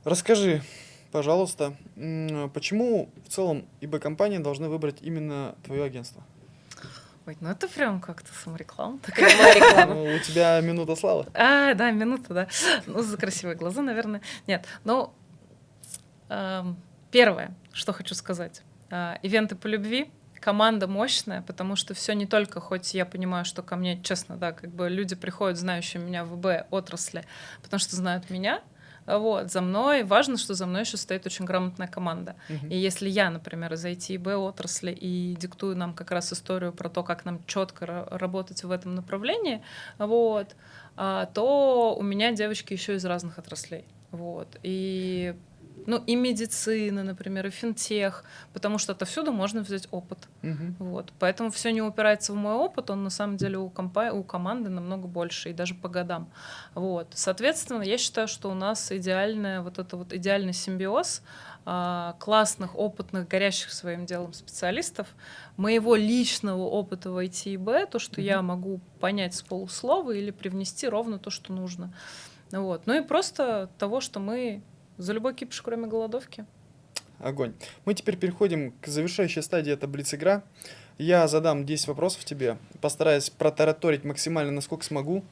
Расскажи, пожалуйста, почему в целом ИБ-компании должны выбрать именно твое агентство? Ой, ну это прям как-то самореклама такая. Прямая реклама. Ну, у тебя минута славы. Да, минута, да. Ну, за красивые глаза, наверное. Нет, ну, первое, что хочу сказать. Ивенты по любви, команда мощная, потому что все не только, хоть я понимаю, что ко мне, честно, да, как бы люди приходят, знающие меня в ИБ-отрасли, потому что знают меня, вот, за мной, важно, что за мной еще стоит очень грамотная команда. Мгм. И если я, например, из IT-ИБ-отрасли и диктую нам как раз историю про то, как нам четко работать в этом направлении, вот, то у меня девочки еще из разных отраслей. Вот. И медицина, например, и финтех, потому что отовсюду можно взять опыт. Мгм. Вот. Поэтому все не упирается в мой опыт, он на самом деле у команды намного больше, и даже по годам. Вот. Соответственно, я считаю, что у нас идеальный симбиоз классных, опытных, горящих своим делом специалистов, моего личного опыта в IT/ИБ, то, что я могу понять с полуслова или привнести ровно то, что нужно. Вот. Ну и просто того, что мы за любой кипиш, кроме голодовки. Огонь. Мы теперь переходим к завершающей стадии, это блиц-игра. Я задам 10 вопросов тебе, постараюсь протараторить максимально, насколько смогу.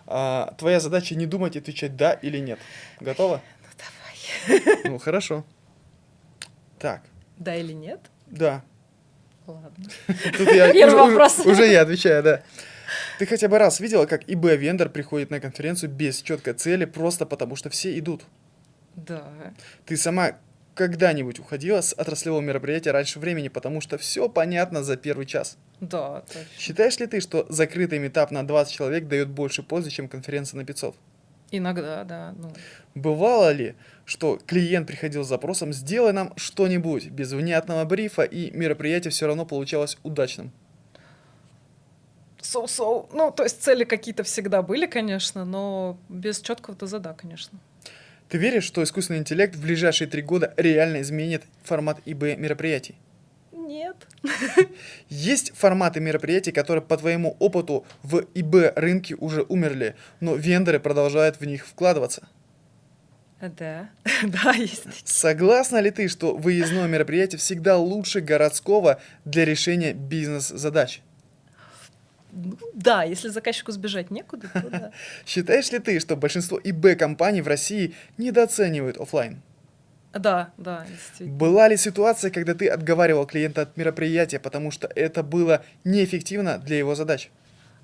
Твоя задача не думать, отвечать да или нет. Готова? Ну давай. Ну, хорошо. Так, Да или нет? да. Ладно. Тут я Первый вопрос. уже я отвечаю, да. Ты хотя бы раз видела, как ИБ-вендор приходит на конференцию без четкой цели, просто потому что все идут? Да. Ты сама когда-нибудь уходила с отраслевого мероприятия раньше времени, потому что все понятно за первый час? Да, точно. Считаешь ли ты, что закрытый митап на 20 человек дает больше пользы, чем конференция на 500? Иногда, да. Ну, Бывало ли, что клиент приходил с запросом «сделай нам что-нибудь» без внятного брифа, и мероприятие все равно получалось удачным? Ну, то есть цели какие-то всегда были, конечно, но без четкого ТЗ, да, конечно. Ты веришь, что искусственный интеллект в ближайшие 3 года реально изменит формат ИБ мероприятий? Нет. Есть форматы мероприятий, которые по твоему опыту в ИБ рынке уже умерли, но вендоры продолжают в них вкладываться? Да, да, есть такие. Согласна ли ты, что выездное мероприятие всегда лучше городского для решения бизнес-задач? Ну, да, если заказчику сбежать некуда, то да. Считаешь ли ты, что большинство ИБ-компаний в России недооценивают оффлайн? Да, действительно. Была ли ситуация, когда ты отговаривал клиента от мероприятия, потому что это было неэффективно для его задач?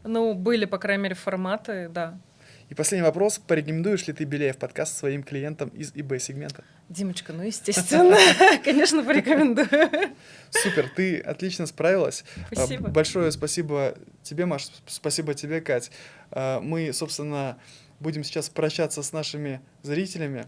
Ну, были, по крайней мере, форматы, да. И последний вопрос. Порекомендуешь ли ты Беляев подкаст своим клиентам из ИБ-сегмента? Димочка, ну, естественно, конечно, порекомендую. Супер, ты отлично справилась. Спасибо. Большое спасибо тебе, Маш, спасибо тебе, Кать. Мы, собственно, будем сейчас прощаться с нашими зрителями.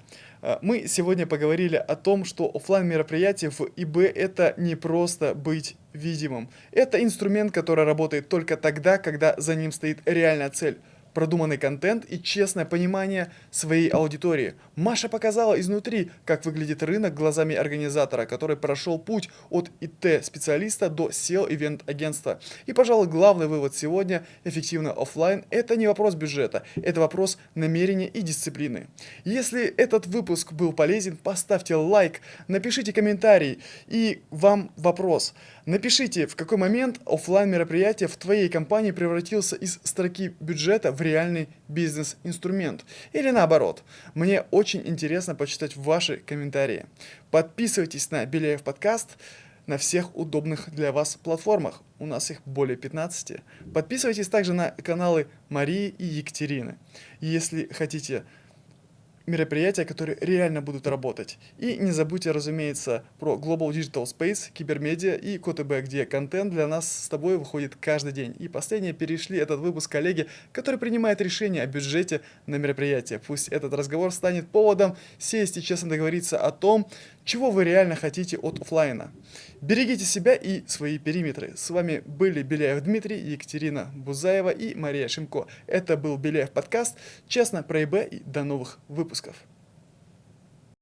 Мы сегодня поговорили о том, что оффлайн мероприятие в ИБ — это не просто быть видимым. Это инструмент, который работает только тогда, когда за ним стоит реальная цель. Продуманный контент и честное понимание своей аудитории. Маша показала изнутри, как выглядит рынок глазами организатора, который прошел путь от ИТ-специалиста до SEO-ивент-агентства. И, пожалуй, главный вывод сегодня: эффективный оффлайн — это не вопрос бюджета, это вопрос намерения и дисциплины. Если этот выпуск был полезен, поставьте лайк, напишите комментарий. И вам вопрос. Напишите, в какой момент оффлайн мероприятие в твоей компании превратился из строки бюджета в реальный бизнес-инструмент. Или наоборот. Мне очень интересно почитать ваши комментарии. Подписывайтесь на Беляев подкаст на всех удобных для вас платформах. У нас их более 15. Подписывайтесь также на каналы Марии и Екатерины. Если хотите мероприятия, которые реально будут работать. И не забудьте, разумеется, про Global Digital Space, Кибермедиа и КТБ, где контент для нас с тобой выходит каждый день. И последние перешли этот выпуск коллеги, который принимает решение о бюджете на мероприятие. Пусть этот разговор станет поводом сесть и честно договориться о том, чего вы реально хотите от оффлайна. Берегите себя и свои периметры. С вами были Беляев Дмитрий, Екатерина Бузаева и Мария Шимко. Это был Беляев подкаст. Честно про ИБ и до новых выпусков.